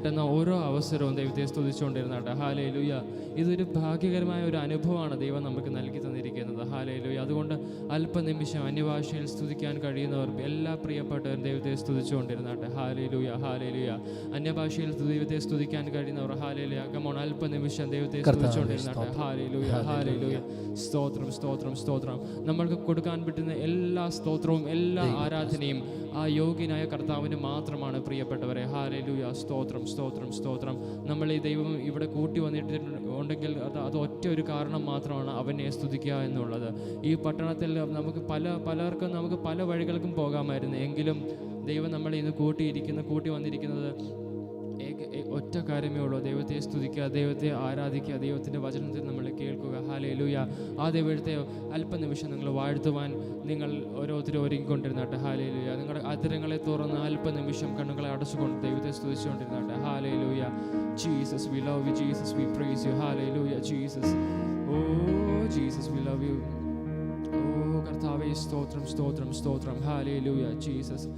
കിട്ടുന്ന ഓരോ അവസരവും ദൈവത്തെ സ്തുതിച്ചുകൊണ്ടിരുന്നാട്ടെ. ഹല്ലേലൂയ. ഇതൊരു ഭാഗ്യകരമായ ഒരു അനുഭവമാണ് ദൈവം നമുക്ക് നൽകി തന്നിരിക്കുന്നത്. ഹല്ലേലൂയ. അതുകൊണ്ട് അല്പനിമിഷം അന്യഭാഷയിൽ സ്തുതിക്കാൻ കഴിയുന്നവർ എല്ലാ പ്രിയപ്പെട്ടവരും ദൈവത്തെ സ്തുതിച്ചുകൊണ്ടിരുന്നാട്ടെ. Hallelujah, hallelujah. അന്യഭാഷയിൽ ദൈവത്തെ സ്തുതിക്കാൻ കഴിയുന്നവർ ഹല്ലേലൂയ, കമോൺ, അല്പനിമിഷം ദൈവത്തെ സ്തുതിച്ചുകൊണ്ടിരുന്നാട്ടെ. Hallelujah, hallelujah. സ്തോത്രം, സ്തോത്രം, സ്തോത്രം. നമ്മൾക്ക് കൊടുക്കാൻ പറ്റുന്ന എല്ലാ സ്തോത്രവും എല്ലാ ആരാധനയും ആ യോഗ്യനായ കർത്താവിന് മാത്രമാണ് പ്രിയപ്പെട്ടവരെ. ഹല്ലേലൂയ. സ്തോത്രം, സ്തോത്രം, സ്തോത്രം. നമ്മൾ ഈ ദൈവം ഇവിടെ കൂട്ടി വന്നിട്ടുണ്ടെങ്കിൽ അത് ഒറ്റ ഒരു കാരണം മാത്രമാണ്, അവനെ സ്തുതിക്കുക എന്നുള്ളത്. ഈ പട്ടണത്തിൽ നമുക്ക് പലർക്കും നമുക്ക് പല വഴികൾക്കും പോകാമായിരുന്നു. എങ്കിലും ദൈവം നമ്മളെ ഇന്ന് കൂട്ടി വന്നിരിക്കുന്നത് ഒറ്റ കാര്യമേ ഉള്ളൂ: ദൈവത്തെ സ്തുതിക്കുക, ദൈവത്തെ ആരാധിക്കുക, ദൈവത്തിൻ്റെ വചനത്തിൽ നമ്മൾ കേൾക്കുക. ഹല്ലേലൂയ. ആ ദൈവത്തെ അല്പനിമിഷം നിങ്ങൾ വാഴ്ത്തുവാൻ നിങ്ങൾ ഓരോരുത്തരും ഒരുങ്ങിക്കൊണ്ടിരുന്നാട്ടെ. ഹല്ലേലൂയ. നിങ്ങളുടെ അതിരങ്ങളെ തുറന്ന് അല്പനിമിഷം കണ്ണുകളെ അടച്ചുകൊണ്ട് ദൈവത്തെ സ്തുതിച്ചുകൊണ്ടിരുന്നാട്ടെ. Hallelujah. Jesus, we love you. Jesus, we praise you. Hallelujah. Jesus, oh Jesus, we love you. Oh കർത്താവേ, സ്തോത്രം, സ്തോത്രം, സ്തോത്രം. ഹല്ലേലൂയ. ജീസസ്.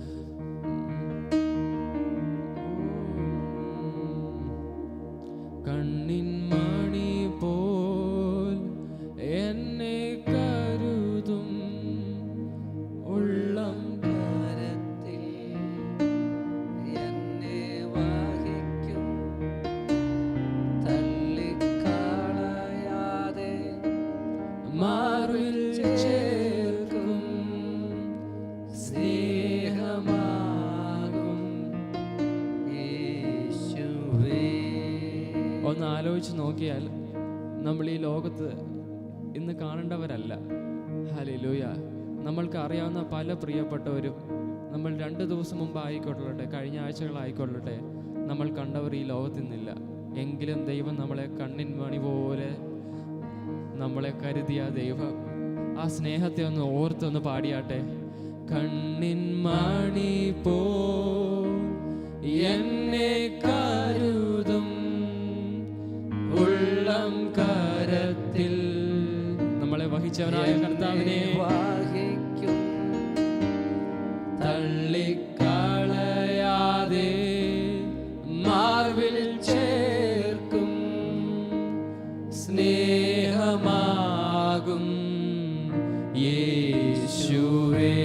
കണ്ണിൻ മണി പോൽ എന്നെ കരുതും ഉള്ളം ഭാരത്തിൽ എന്നെ വഹിക്കും, തള്ളിക്കളയാതെ മാറിൽ ചേർക്കും, സ്നേഹമാകും യേശുവേ. ഒന്ന് ആലോചിച്ച് നോക്കിയാൽ നമ്മൾ ഈ ലോകത്ത് ഇന്ന് കാണേണ്ടവരല്ല. ഹല്ലേലൂയ. നമ്മൾക്ക് അറിയാവുന്ന പല പ്രിയപ്പെട്ടവരും നമ്മൾ 2 ദിവസം മുമ്പ് ആയിക്കൊള്ളട്ടെ, കഴിഞ്ഞ ആഴ്ചകളായിക്കൊള്ളട്ടെ, നമ്മൾ കണ്ടവർ ഈ ലോകത്തിൽ നിന്നില്ല. എങ്കിലും ദൈവം നമ്മളെ കണ്ണിൻ മണി പോലെ നമ്മളെ കരുതിയ ദൈവം, ആ സ്നേഹത്തെ ഒന്ന് ഓർത്തൊന്ന് പാടിയാട്ടെ. കണ്ണിൻ മണി പോ എന്നെ കരുതും ഉള്ളം കരത്തിൽ. നമ്മളെ വഹിച്ചവനായ കർത്താവിനെ വഹിക്കും, തള്ളിക്കളയാതെ മാർവിൽ ചേർക്കും, സ്നേഹമാകും യേശുവേ.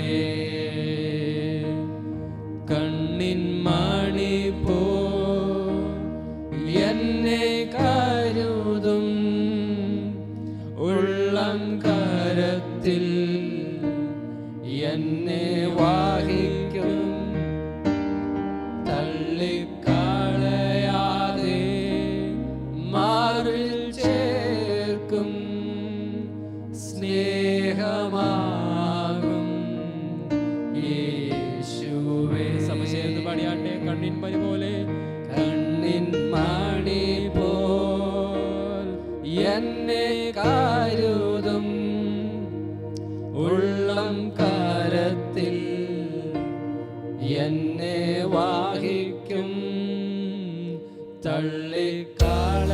കണ്ണിൻ മണി പോ എന്നെ കരുതും ഉള്ളം കരത്തിൽ, എന്നെ വഹിക്കും, തള്ളിക്കളയാതെ മാറിൽ ചേർക്കും, സ്നേഹമാകും യേശുവേ. സമചേർന്ന് പാടിയാട്ടെ. കണ്ണിൻ മണി പോലെ, കണ്ണിൻ മണി പോൽ എന്നെ കരുതും ഉള്ളം കരത്തിൽ, എന്നെ വഹിക്കും, തള്ളിക്കളയാതെ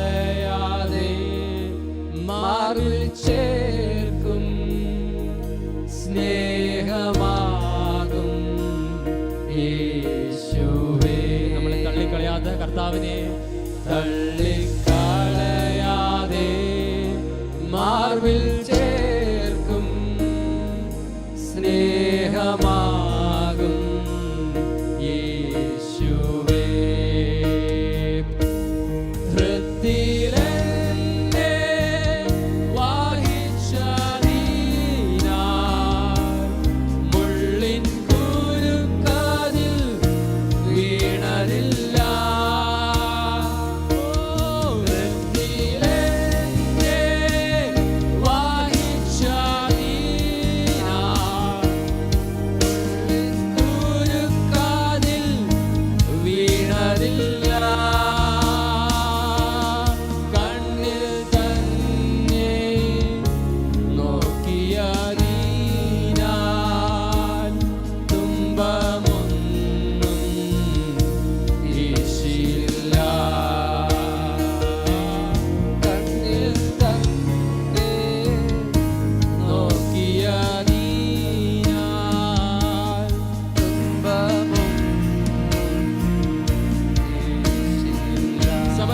മാറിൽ ചേർക്കും, സ്നേഹമാകും യേശുവേ. നമ്മളെ തള്ളിക്കളയാതെ കർത്താവിനെ, തള്ളിക്കളയാതെ മാർവിൽ ചേർക്കും, സ്നേഹമാകും യേശുവേ. ഹൃദയത്തിലെന്നെ വഹിച്ചതിനാൽ മുള്ളിൻ കുരുക്കതിൽ വീണതില്ല. ഹൃദയത്തിലെന്നെ വഹിച്ചതിനാൽ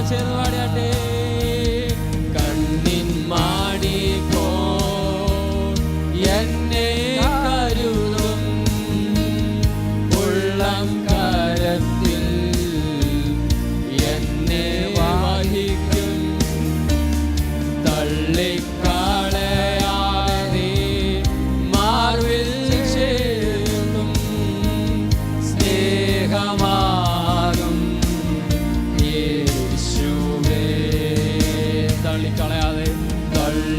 ചേർന്ന് പാടിയാട്ടെ. കണ്ണിൻ മാടി പോ എന്നെ കരുതും ഉള്ളം കരത്തിൽ എന്നെ വഹിക്കും തള്ളിക്കളയാതെ മാർവിൽ ചേർക്കും സ്നേഹമാകും യേശുവേ. തള്ളിക്കളയാതെ തള്ളിക്കളയാതെ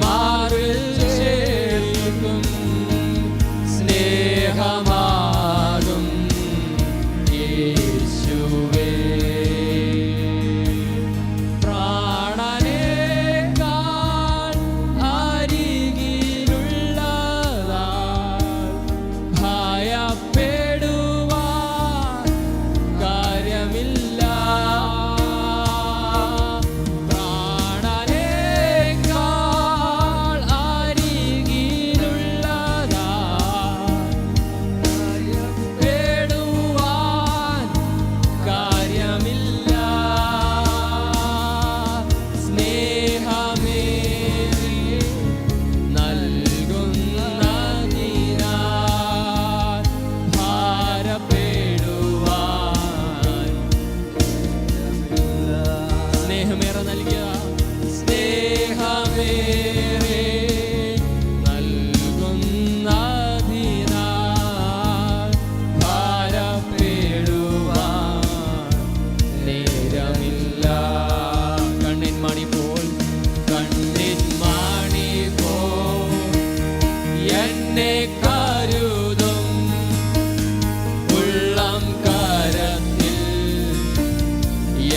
മാർവിൽ ചേർക്കും സ്നേഹമാകും യേശുവേ. പ്രാണനേക്കാൾ അരികിലുള്ളതാൽ ഭയപ്പെടുവാൻ കാര്യമില്ല. പ്രാണനേക്കാൾ അരികിലുള്ളതാൽ ഭയപ്പെടുവാൻ കാര്യമില്ല. സ്നേഹമേ നൽകുന്നതിനാൽ ഭാരപ്പെടുവാൻ സ്നേഹമേറെ നൽകിയ സ്നേഹമേറെ നൽകുന്നതിനാൽ ഭാരപ്പെടുവാൻ നേരമില്ല. കണ്ണിൻ മണി പോൽ കണ്ണിൻ മണി പോൽ എന്നെ കരുതും ഉള്ളം കരത്തിൽ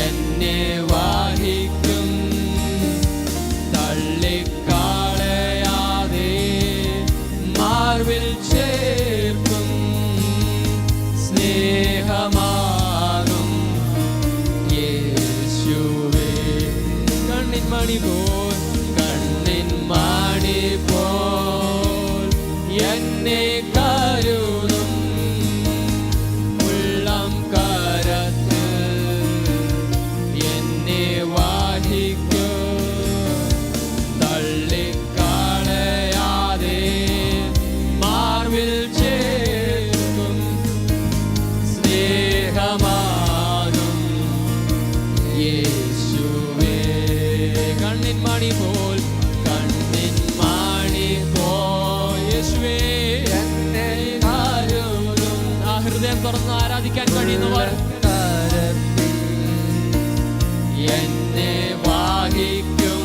എന്നെ വഹിക്കും തള്ളിക്കളയാതെ മാർവിൽ ചേർക്കും സ്നേഹമാകും യേശുവേ. കണ്ണിൻ മണി പോൽ കണ്ണിൻ മണി പോൽ എന്നെ കരുതും ഉള്ളം കരത്തിൽ എന്നെ വഹിക്കും തള്ളിക്കളയാതെ മാർവിൽ ചേർക്കും സ്നേഹമാകും യേശുവേ. കണ്ണിൻ മണി പോൽ കണ്ണിൻ മണി പോൽ യേശുവേ എന്നെ കരുതും. ആ ഹൃദയം തുറന്ന് ആരാധിക്കാൻ കഴിയുന്നവർ കരത്തിൽ എന്നെ വഹിക്കും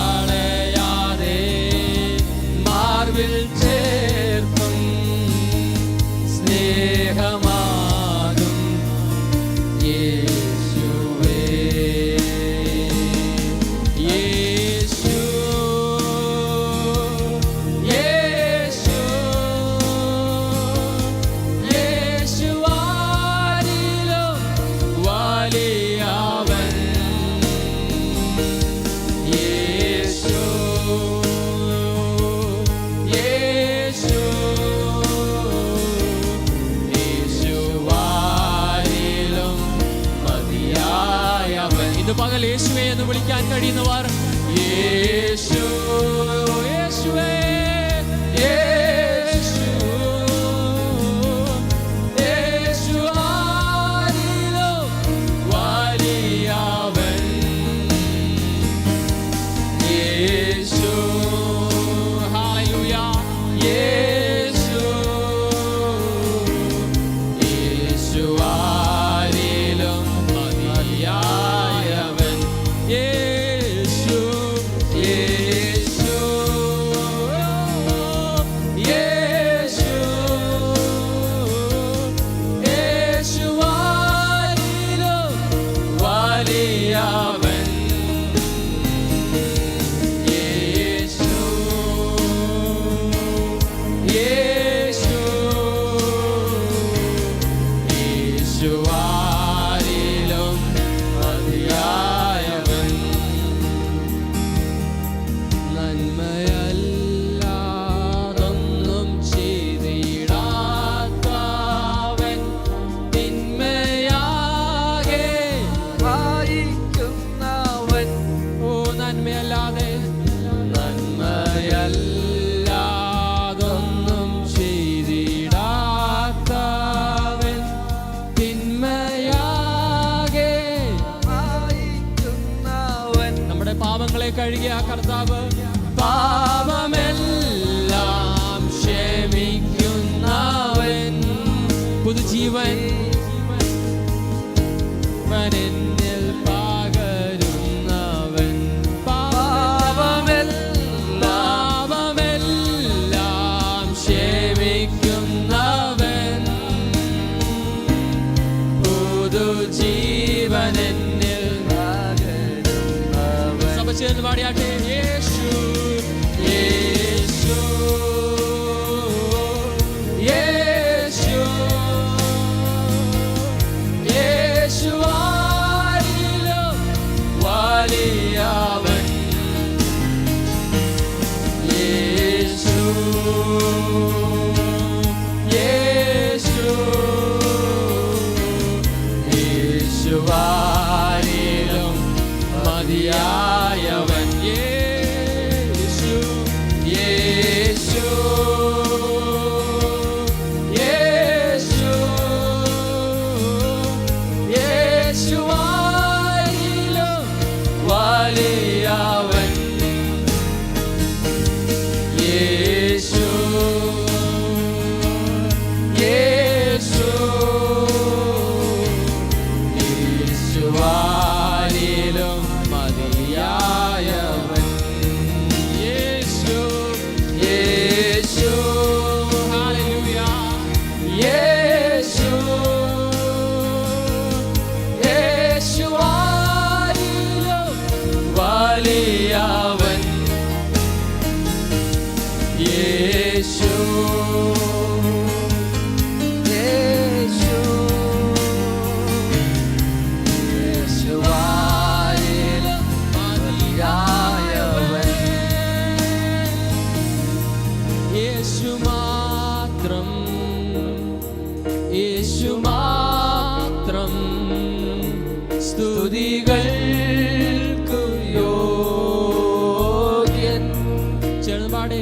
തള്ളിക്കളയാതെ മാർവിൽ ചേർക്കും സ്നേഹമാകും യേശുവേ. യേശു യേശു യേശുവാനിലും വലിയവൻ കഴുകിയ ആ കർത്താവ് പാപമെല്ലാം ക്ഷമിക്കുന്നവൻ, പുതുജീവൻ എന്നിൽ പകരുന്നവൻ, പാപമെല്ലാം ക്ഷമിക്കുന്നവൻ, പുതുജീവൻ എന്നിൽ പകരുന്നവൻ. സഭ ചേർന്ന് പാടിയാട്ടെ. യേശു യേശു യേശു യേശുവായിലും വലിയവൻ, യേശു യേശു യേശുവായിലും മതിയായവൻ, യേശു യേശു യേശു യേശുവായിലും വലിയവൻ, യേശു യേശു യേശുവായിലും മതിയായവൻ, യേശു യേശു ഹല്ലേലൂയ, യേശു യേശുവായിലും വലിയവൻ, യേശു യേശു യേശുവായിലും മതിയായവൻ, യേശു മാത്രം, യേശു മാത്രം സ്തുതികൾക്കു യോഗ്യൻ. ചേർന്ന് പാടേ.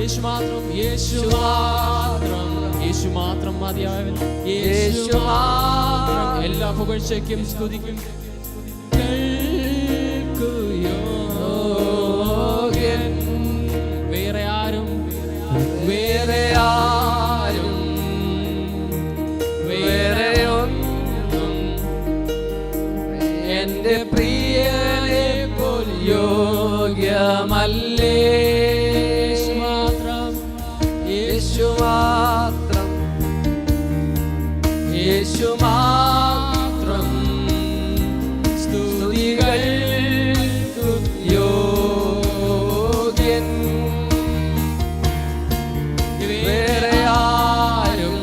യേശു മാത്രം, യേശു മാത്രം, യേശു മാത്രം മതിയായവൻ, യേശു മാത്രം എല്ലാ പുകഴ്ചയ്ക്കും സ്തുതിക്കും യോഗ്യൻ. വേറെ ആരും വേറെ ആരും വേറെ ഒന്നും എന്റെ പ്രിയനെ പോൽ യോഗ്യമല്ലേ. യേശു മാത്രം, യേശു മാത്രം, യേശു മാത്രം സ്തുതികൾക്കു യോഗ്യൻ. വേറെ ആരും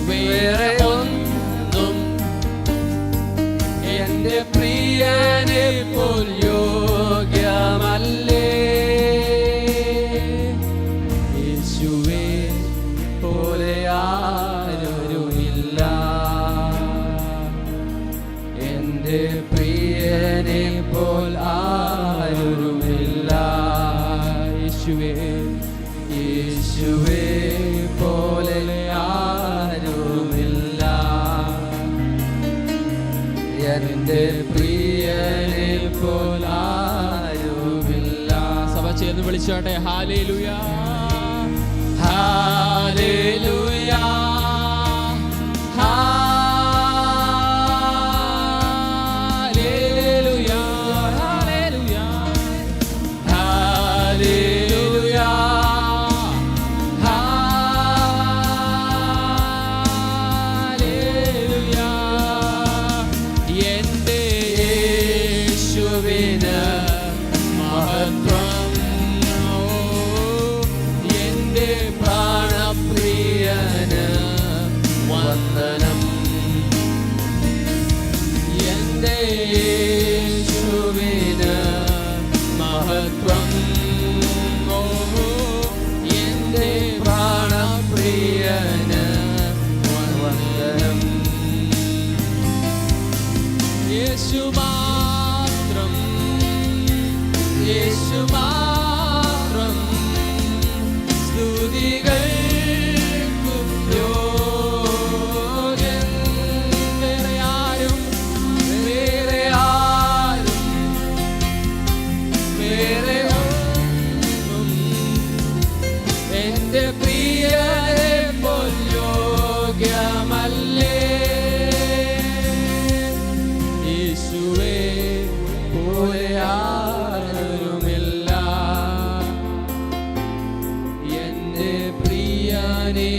വേറെ ഒന്നും എന്റെ പ്രിയനെ പോൽ യോഗ്യമല്ലേ. യേശുവേ പോലെ ആരുമില്ല, എന്റെ പ്രിയനെ പോൽ ആരുമില്ല. യേശുവേ യേശുവേ പോലെ ആരുമില്ല, എന്റെ പ്രിയനെ പോൽ ആരുമില്ല. സഭ ചേർന്ന് വിളിച്ചോട്ടെ. Hallelujah hallelujah hallelujah hallelujah hallelujah hallelujah. എന്റെ യേശുവിന് മഹത്വം, എന്റെ പ്രാണ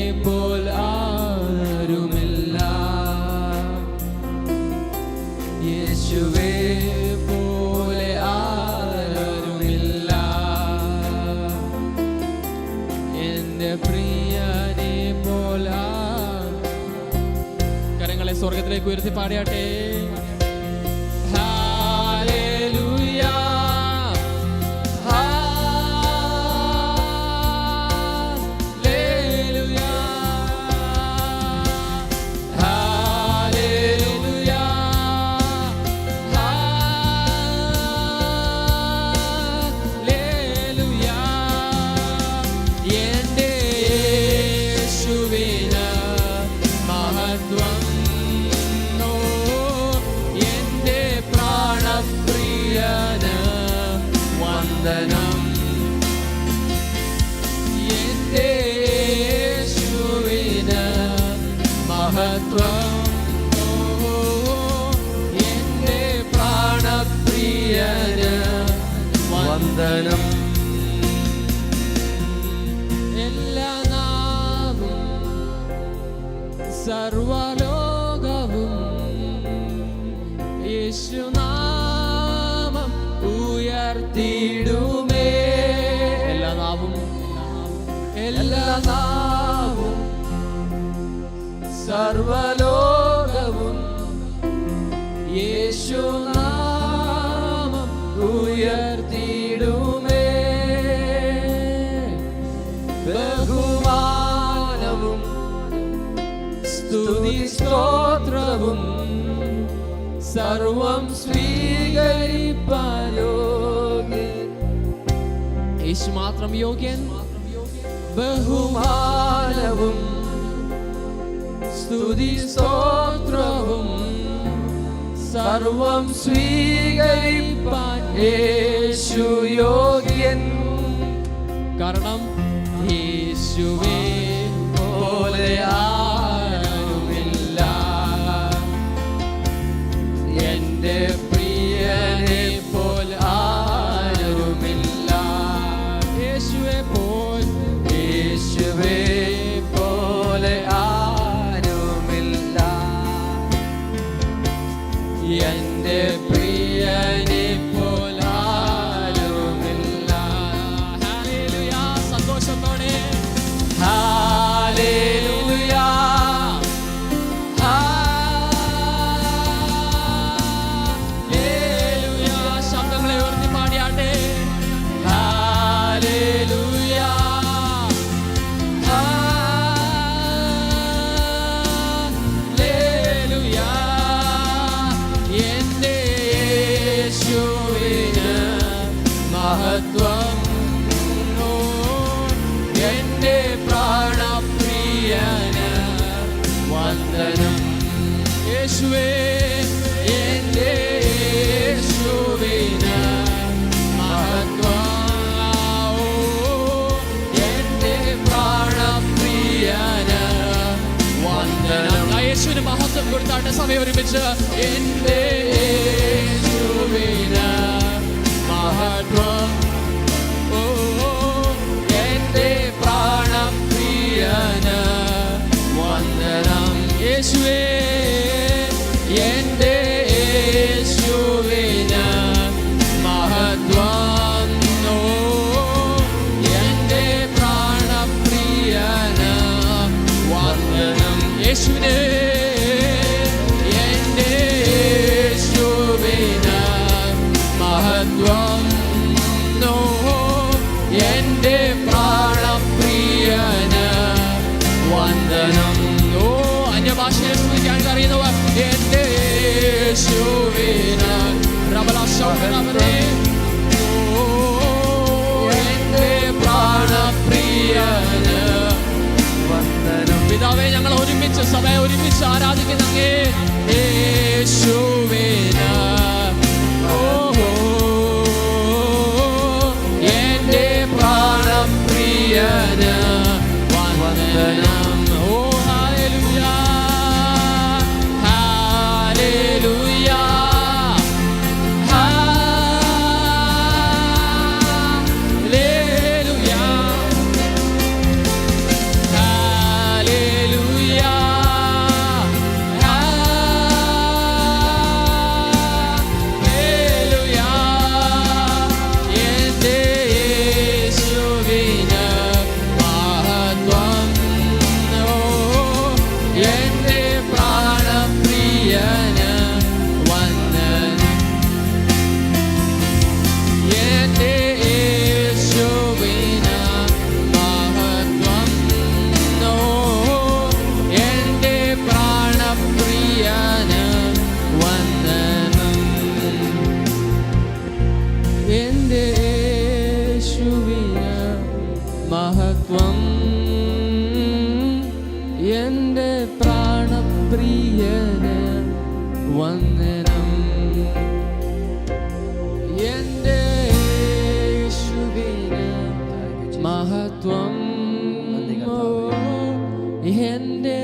പോൽ ആരുമില്ല. യേശുവേ പോലെ ആരുമില്ല. എന്റെ പ്രിയനെ പോൽ കരങ്ങളെ സ്വർഗത്തിലേക്ക് ഉയർത്തി പാടിയാട്ടെ. വന്ദനം. എല്ലാ നാമം സർവലോകവും യേശുനാമം ഉയർത്തിടുമേ. എല്ലാ നാവും സർവലോകവും യേശുനാമം ഉയർത്തിടുമേ. ബഹുമാനവും സ്തുതി സ്തോത്രവും സർവം സ്വീകരിപ്പാൻ യോഗ്യൻ. യേശു മാത്രം യോഗ്യൻ. ബഹുമാനവും സ്തുതി സ്തോത്രവും സർവം സ്വീകരിപ്പാൻ യേശു യോഗ്യൻ. കാരണം യേശുവേ പോലെ ആരുമില്ല. എന്റെ പ്രിയനെ പോൽ ആരുമില്ല. യേശുവേ പോലെ ആരുമില്ല. എന്റെ പ്രിയനെ പോൽ ആരുമില്ല. ഹല്ലേലൂയ. സന്തോഷത്തോടെ ഹല്ലേലൂയ. ഹല്ലേലൂയ. ശബ്ദങ്ങളെ ഉയർത്തി പാടിയാട്ടെ. ഹല്ലേലൂയ. ഹല്ലേലൂയ. എന്റെ യേശുവിന് മഹത്വം. എന്റെ പ്രാണപ്രിയന് വന്ദനം. യേശുവേ എന്റെ യേശുവിന് മഹത്വം. എന്റെ പ്രാണപ്രിയന് വന്ദനം. യേശുവിന് മഹത്വം കൊടുത്താട്ടെ സമയം ഒരുമിച്ച്. എന്റെ യേശുവിന് മഹത്വം. എന്റെ പ്രാണപ്രിയന് വന്ദനം. യേശുവേ എന്റെ യേശുവിന് മഹത്വം. എന്റെ പ്രാണപ്രിയന് വന്ദനം. യേശുവിനെ എന്റെ യേശുവിന് മഹത്വം. എന്റെ പ്രാണപ്രിയന് വന്ദനം. അന്യഭാഷയിൽ സ്തുതിക്കാൻ അറിയുന്നവർ എന്റെ യേശുവിന് എന്റെ പ്രാണപ്രിയന് വന്ദനം. പിതാവേ, ഞങ്ങൾ ഒരുമിച്ച് സഭയെ ഒരുമിച്ച് ആരാധിക്കുന്ന അങ്ങേ യേശുവിന് എന്റെ പ്രാണപ്രിയന് വന്ദനം. ഓ ഹല്ലേലൂയ. ഹല്ലേലൂയ. ഹല്ലേലൂയ. എൻ്റെ പ്രാണപ്രിയന് വന്ദനം. എൻ്റെ യേശുവിന് മഹത്വം. എൻ്റെ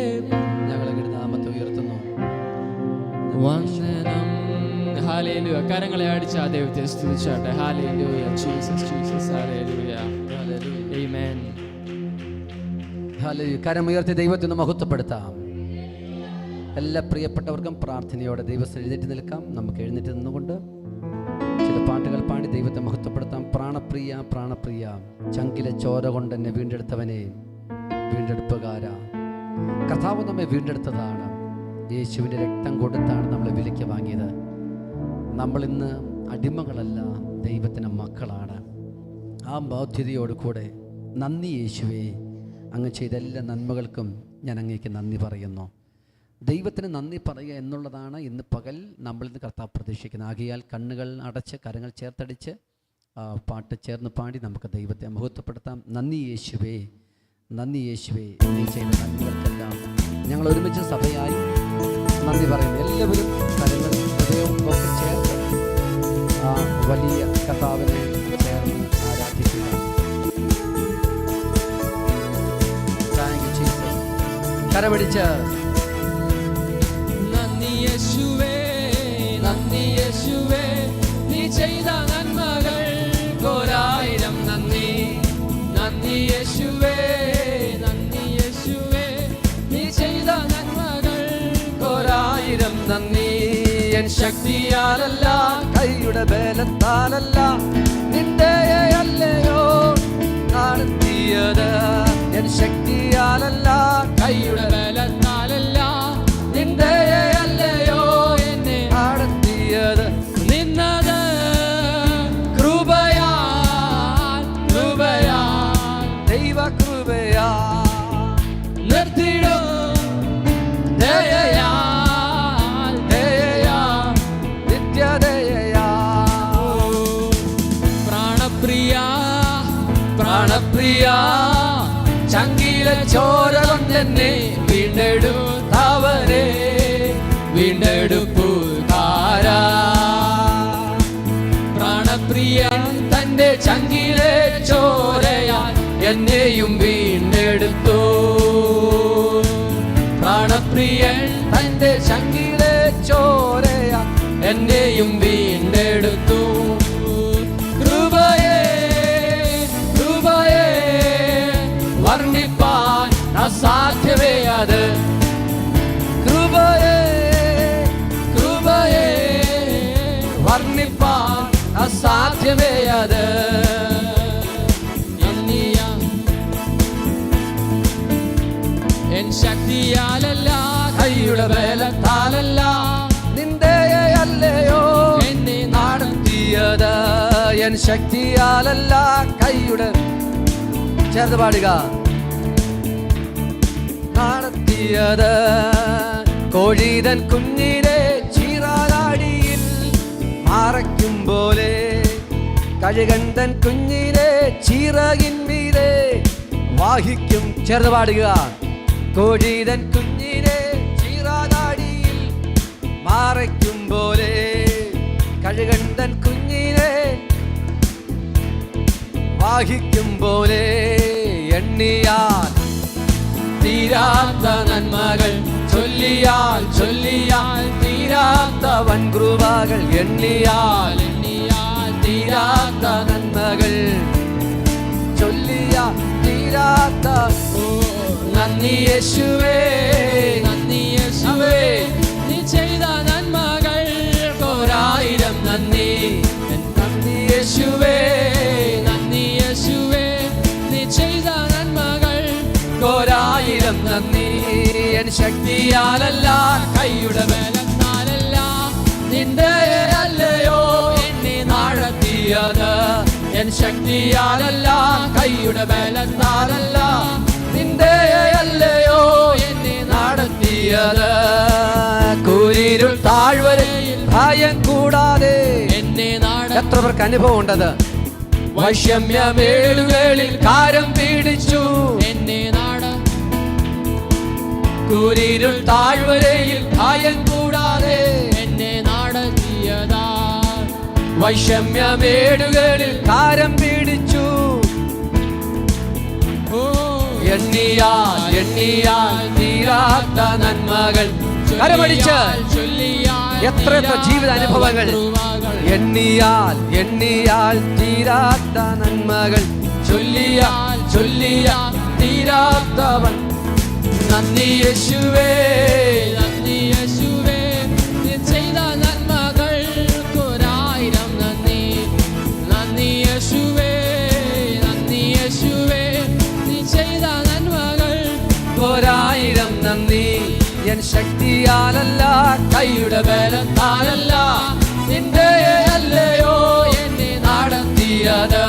ഞങ്ങളുടെ നാമത്തെ ഉയർത്തുന്നു. വന്ദനം. ഹല്ലേലൂയ. കരങ്ങളെ അടിച്ച് ആ ദൈവത്തെ സ്തുതിച്ചാട്ടെ. ഹല്ലേലൂയ. Jesus Jesus. ഹല്ലേലൂയ. ആമേൻ. ഹല്ലേലൂയ. കരമുയർത്തി ദൈവത്തിന് മഹത്വപ്പെടുത്താം. എല്ലാ പ്രിയപ്പെട്ടവർക്കും പ്രാർത്ഥനയോടെ ദൈവത്തിൽ എഴുന്നേറ്റ് നിൽക്കാം. നമുക്ക് എഴുന്നേറ്റ് നിന്നുകൊണ്ട് ചില പാട്ടുകൾ പാടി ദൈവത്തെ മഹത്വപ്പെടുത്താം. പ്രാണപ്രിയ പ്രാണപ്രിയ, ചങ്കിലെ ചോര കൊണ്ട് എന്നെ വീണ്ടെടുത്തവനെ, വീണ്ടെടുപ്പുകാര. കർത്താവ് നമ്മെ വീണ്ടെടുത്തതാണ്. യേശുവിൻ്റെ രക്തം കൊടുത്താണ് നമ്മളെ വിലയ്ക്ക് വാങ്ങിയത്. നമ്മളിന്ന് അടിമകളല്ല, ദൈവത്തിൻ്റെ മക്കളാണ്. ആ ബോധ്യതയോട് കൂടെ നന്ദി യേശുവേ, അങ്ങ് ചെയ്ത എല്ലാ നന്മകൾക്കും ഞാൻ അങ്ങേക്ക് നന്ദി പറയുന്നു. ദൈവത്തിന് നന്ദി പറയുക എന്നുള്ളതാണ് ഇന്ന് പകൽ നമ്മളിൽ നിന്ന് കർത്താവ് പ്രതീക്ഷിക്കുന്നത്. ആകയാൽ കണ്ണുകൾ അടച്ച് കരങ്ങൾ ചേർത്തടിച്ച് പാട്ട് ചേർന്ന് പാടി നമുക്ക് ദൈവത്തെ മഹത്വപ്പെടുത്താം. നന്ദി യേശുവേ, നന്ദി യേശുവേ, നീ ചെയ്ത നന്മകൾക്കെല്ലാം ഞങ്ങൾ ഒരുമിച്ച് സഭയായി നന്ദി പറയുന്നു. എല്ലാവരും കരങ്ങൾ ഹൃദയവും ഒക്കെ ചേർത്ത് ആ വലിയ കർത്താവിനെ ചേർന്ന് ആരാധിക്കുക. കരപിടിച്ച് നന്ദി യേശുവേ, നന്ദി യേശുവേ, നീ ചെയ്ത നന്മകൾക്ക് ഒരായിരം നന്ദി. നന്ദി യേശുവേ, നന്ദി യേശുവേ, നീ ചെയ്ത നന്മകൾക്ക് ഒരായിരം നന്ദി. എൻ ശക്തിയാലല്ല, കൈയുടെ ബലത്താലല്ല, നിന്റെ അല്ലയോ നടത്തിയത്. എൻ ശക്തിയാലല്ല, കൈയുടെ ബലത്താലല്ല, നിന്റെ അല്ലയോ എന്നെ നടത്തിയത്. നിന്നത് കൃപയാൽ, കൃപയാൽ, ദൈവ കൃപയാ നിർത്തിടും ദയയാൽ, ദയയാൽ, നിത്യദയയാ. പ്രാണപ്രിയ, പ്രാണപ്രിയ, ചങ്കിലെ ചോര കൊണ്ടെന്നെ വീണ്ടെടുത്തവരെ, വീണ്ടെടുപ്പുകാരാ. പ്രാണപ്രിയൻ തന്റെ ചങ്കിലെ ചോരയാൽ എന്നെയും വീണ്ടെടുത്തു. പ്രാണപ്രിയൻ തന്റെ ചങ്കിലെ ചോരയാൽ എന്നെയും വീണ്ടെടുത്തു. കൃപയേ, കൃപയേ, വർണ്ണിപ്പാൻ അസാധ്യമേ അത്. കൃപയേ, കൃപയേ, വർണ്ണിപ്പാൻ അസാധ്യമേ അത്. എൻ ശക്തിയാലല്ല, കൈയുടെ ബലത്താലല്ല, നിന്റെ അല്ലയോ എന്നെ നടത്തിയത്. എൻ ശക്തിയാലല്ല, കൈയുടെ ചേർത്ത് പാടുക. നടത്തിയത്. കോഴീതൻ കുഞ്ഞിനെ ചീറാലാടിയിൽ മറയ്ക്കും പോലെ, കഴുകണ്ടൻ കുഞ്ഞിനെ ചിറകിന്മീതെ വാഹിക്കും. ചേർത്ത് പാടുക. കോഴീതൻ കുഞ്ഞിനെ ചീറാലാടിയിൽ മറയ്ക്കും പോലെ, കഴുകണ്ടൻ കുഞ്ഞിനെ വാഹിക്കും പോലെ, എണ്ണിയാൽ തീരാത്ത നന്മകൾ, ചൊല്ലിയാൽ, ചൊല്ലിയാൽ തീരാത്ത വൻകൃപകൾ, എണ്ണിയാൽ, എണ്ണിയാൽ തീരാത്ത നന്മകൾ, ചൊല്ലിയ തീരാത്ത. നന്ദി യേശുവേ, നന്ദി യേശുവേ, നീ ചെയ്ത നന്മകൾക്ക് ഒരായിരം നന്ദി. നന്ദി യേശുവേ, നന്ദി യേശുവേ, നീ ചെയ്ത നന്മകൾക്ക് ഒരായിരം നന്ദി. എൻ ശക്തിയാലല്ല, കൈയുടെ ബലത്താലല്ല, നിന്റെ അല്ലയോ എന്നെ നടത്തിയത്. എൻ ശക്തിയാലല്ല, കൈയുടെ ബലത്താലല്ല, നിന്റെ അല്ലയോ എന്നെ നടത്തിയത്. കൂരിരുൾ താഴ്വരയിൽ ഭയം കൂടാതെ എന്നെ എത്ര പേർക്ക് അനുഭവം ഉണ്ടത്? വൈഷമ്യമേടുകളിൽ കാരം പീഡിച്ചു എന്നെ കൂരിരുൾ താഴ്വരയിൽ ഭയം കൂടാതെ എന്നെ നടത്തിയതാ. വൈഷമ്യമേടുകളിൽ കാരം പിടിച്ചു. എണ്ണിയാൽ എണ്ണിയാൽ തീരാത്ത നന്മകൾ. കരമടിച്ച് എത്ര ജീവിത അനുഭവങ്ങൾ. എണ്ണിയാൽ എണ്ണിയാൽ തീരാത്ത നന്മകൾ. ചൊല്ലിയാൽ ചൊല്ലിയാൽ തീരാത്തവൻ. നന്ദി യേശുവേ, നന്ദി യേശുവേ, നീ ചെയ്ത നന്മകൾക്കൊരായിരം നന്ദി. നന്ദി യേശുവേ, നന്ദി യേശുവേ, നീ ചെയ്ത നന്മകൾ ഒരായിരം നന്ദി. എൻ ശക്തിയാലല്ല, കൈയുടെ ബലത്താലല്ല, നിന്റെ അല്ലയോ എന്നെ നടത്തിയത്.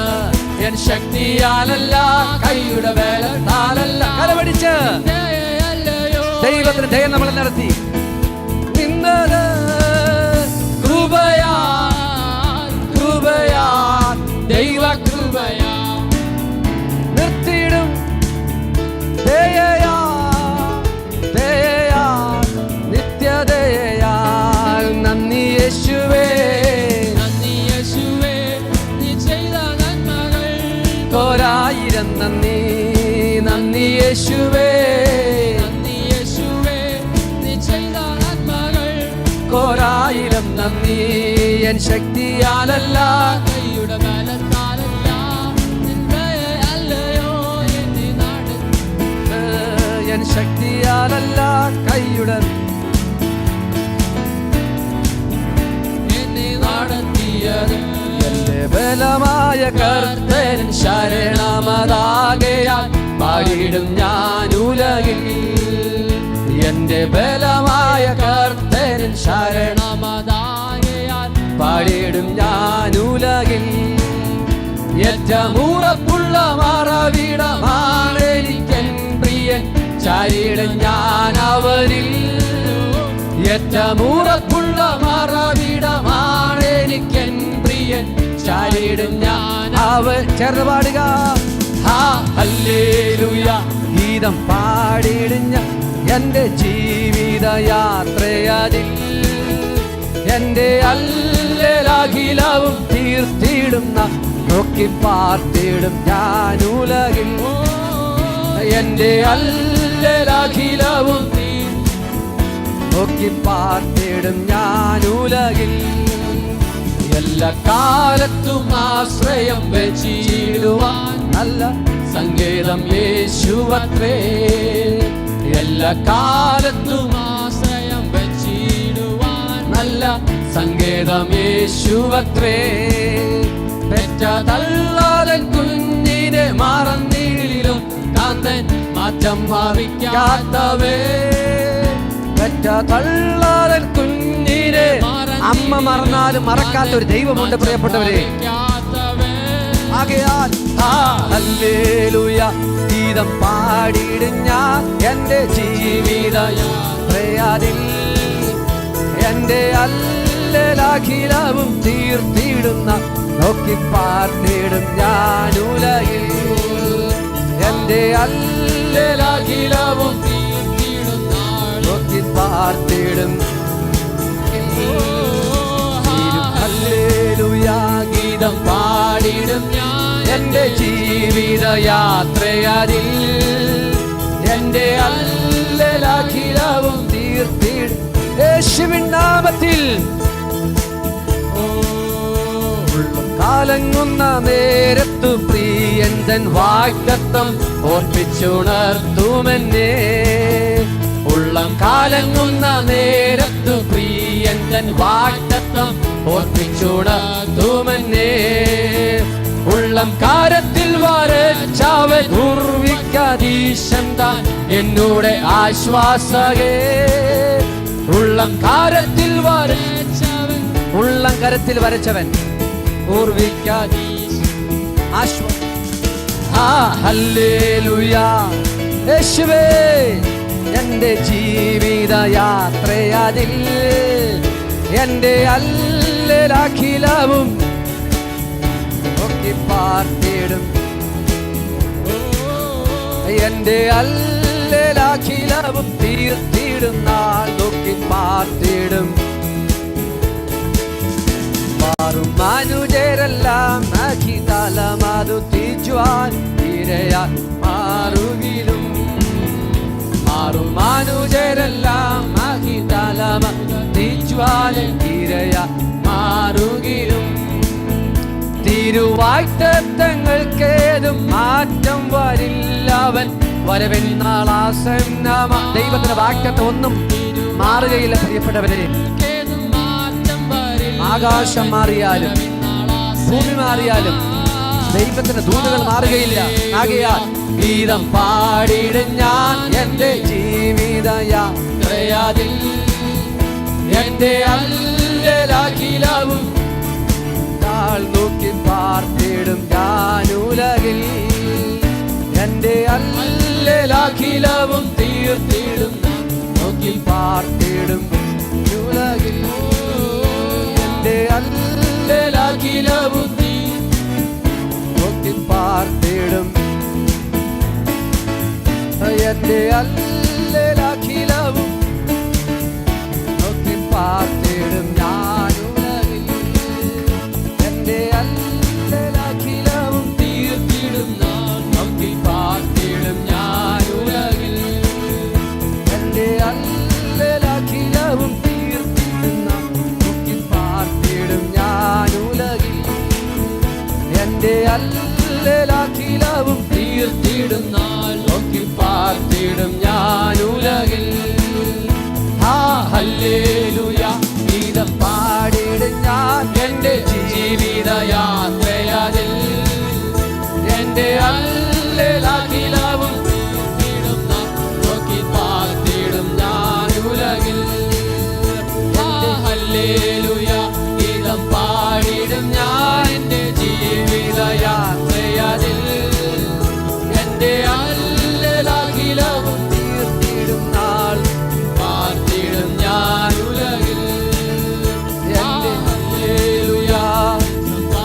എൻ ശക്തിയാലല്ല, കൈയുടെ ബലത്താലല്ല. കരപിടിച്ച് ദൈവത്തിന് ദയ നമ്മളെ നടത്തി. നിന്നത് കൃപയാ, കൃപയാ, ദൈവ കൃപയാ. നിർത്തിയിടും ദയയാ, ദയയാ, നിത്യദയയാ. നന്ദി യേശുവേ, നന്ദി യേശുവേ, നീ ചെയ്ത നന്മകൾ ഒരായിരം നന്ദി. നന്ദി യേശുവേ, നന്ദി യേശുവേ, നീ ചെയ്ത നന്മകൾ ഒരായിരം നന്ദി. എൻ ശക്തിയാലല്ല, കൈയുടെ ബലത്താലല്ല, നിന്റെ അല്ലയോ എന്നെ നടത്തി. എൻ ശക്തിയാലല്ല, കൈയുടെ എന്നെ നടത്തിയത്. എന്റെ ബലമായ കർത്തൻ ശരണമതാകയാൽ പാടിയിടും ഞാൻ ഉലകിൽ. എന്റെ ബലമായ കർത്തൻ ശരണമതാകയാൽ പാടിയിടും ഞാൻ ഉലകിൽ. ഏറ്റമുറപ്പുള്ള മറവിടമാണെനിക്കൻ പ്രിയൻ, ചാരിയിടും ഞാൻ അവനിൽ. ഏറ്റമുറപ്പുള്ള മറവിടമാണെനിക്കൻ പ്രിയൻ, ചാരിയിടും ഞാൻ അവൻ. ചേർന്ന് പാടുക. ഹല്ലേലൂയ ഗീതം പാടിയിടുഞ്ഞ എന്റെ ജീവിതയാത്രയതിൽ. എന്റെ അല്ലലാഖിലവും തീർത്തിടുന്ന നോക്കി പാർത്തിടും ഞാൻ ഉലകിൽ. എന്റെ അല്ലലാഖിലവും നോക്കി പാർത്തിടും ഞാൻ ഉലകിൽ. എല്ലാ കാലത്തും ആശ്രയം വെച്ചിടുവാൻ നല്ല സങ്കേതം യേശുവത്രേ. എല്ലാ കാലത്തും ആശ്രയം വെച്ചിടുവാൻ നല്ല സങ്കേതം യേശുവത്രേ. പെറ്റ തള്ളാതൻ കുഞ്ഞിനെ മറന്നിടിലും കാന്തൻ മാറ്റം ഭാവിക്കാത്തവേ. പെറ്റ തള്ളാതൻ കുഞ്ഞിനെ അമ്മ മറന്നാലും മറക്കാത്തൊരു ദൈവമുണ്ട് പ്രിയപ്പെട്ടവരെ. ആകയാൽ ഹല്ലേലൂയ ഗീതം പാടിയിടും ഞാൻ എന്റെ ജീവിതയാത്രയതിൽ. എന്റെ അല്ലലാഖിലവും തീർത്തിടുന്ന നോക്കി പാർത്തിടും ഞാൻ ഉലകിൽ. എന്റെ അല്ലലാഖിലവും നോക്കി പാർത്തിടും. ഹല്ലേലൂയ ഗീതം പാടിടും എന്റെ ജീവിതയാത്രയതിൽ. എന്റെ അല്ലലാഖിലവും തീർത്തിടും യേശുവിൻ നാമത്തിൽ. കാലങ്ങുന്ന നേരത്തു പ്രിയന്തൻ വാഗ്ദത്തം ഓർപ്പിച്ചുണർത്തുമെന്നെ. ഉള്ളം കാലങ്ങുന്ന നേരത്തു പ്രിയന്തൻ വാഗ്ദത്തം ഓർപ്പിച്ചുണർത്തുമെന്നെ. ഉള്ളം കാരത്തിൽ വരച്ചവൻ ദുർവിക്കാതീശൻ താൻ എന്നോട് ആശ്വാസകേ. ഉള്ളം കാരത്തിൽ വരച്ചവൻ, ഉള്ളം കരത്തിൽ വരച്ചവൻ ഹല്ലേലൂയ യേശുവേ എന്റെ ജീവിതയാത്രയതിൽ. എന്റെ അല്ലലാഖിലവും നോക്കി പാർത്തിടും. എന്റെ അഖിലവും തീർത്തിടും നാൾ നോക്കി പാർത്തിടും. മാറും മനുജരെല്ലാം അഖിതലമതു തീച്ചുവാൻ ഇരയാൽ മാറുകിലും. മാറും മനുജരെല്ലാം അഖിതലമതു തീച്ചുവാൻ ഇരയാൽ മാറുകിലും. തിരുവാഗ്ദത്തങ്ങൾക്കേതും മാറ്റം വരില്ലവൻ വരവെന്നാളാസന്നമാ. ദൈവത്തിന്റെ വാഗ്ദത്തം ഒന്നും മാറുകയില്ല പ്രിയപ്പെട്ടവരെ. ആകാശം മാറിയാലും ഭൂമി മാറിയാലും ദൈവത്തിന്റെ ദൂതകൾ മാറുകയില്ല. ആകയാൽ ഗീതം പാടിയിടും ഞാൻ എന്റെ ജീവിതയാത്രയാതിൽ. എന്റെ അല്ലലാഖിലവും താൾ നോക്കി പാർത്തിടും ഞാനുലകിൽ. എന്റെ അല്ലലാഖിലവും തീർത്തിടും നോക്കി പാർത്തിടും ഉലകിൽ. എന്റെ അല്ലലാഖിലവും നോക്കി പാർത്തിടും. എന്റെ അല്ലലാഖിലവും നോക്കി പാർത്തിടും ഞാനുലകിൽ. എന്റെ അല്ലലാഖിലവും തീർത്തിടും നോക്കി പാർത്തിടും ഞാനുലകിൽ. എന്റെ അല്ലലാഖിലവും തീർത്തിടും നോക്കി പാർത്തിടും ഞാനുലകിൽ. എന്റെ അല്ലലാഖിലവും തീർത്തിടും നോക്കി പാർത്തിടും ഞാനുലകിൽ. ഹല്ലേലൂയ ഗീതം പാടിടും ഞാൻ എന്റെ ജീവിതയാത്രയാതിൽ. എന്റെ അല്ലലാഖിലവും തീർത്തിടും നോക്കി പാർത്തിടും ഞാനുലകിൽ. ഹല്ലേലൂയ ഗീതം പാടിടും ഞാൻ എന്റെ ജീവിതയാത്രയാതിൽ. എന്റെ അല്ലലാഖിലവും തീർത്തിടും നാൾ പാർത്തിടും ഞാനുലകിൽ.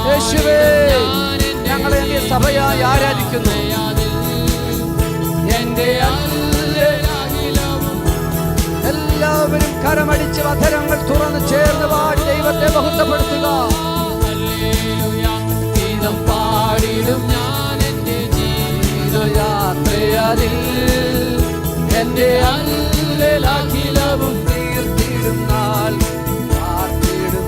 യേശുവേ, ഞങ്ങളെ നീ സഭയായി ആരാധിക്കുന്നു. എന്റെ എല്ലാവരും കരമടിച്ച് വധരങ്ങൾ തുറന്ന് ചേർന്ന് പാടി ദൈവത്തെ മഹത്വപ്പെടുത്തുക. ഗീതം പാടിടും ഞാൻ എന്റെ ജീവിതയാത്രയാതിൽ. എന്റെ അല്ലലാഖിലവും തീർത്തിടും നാൾ പാർത്തിടും.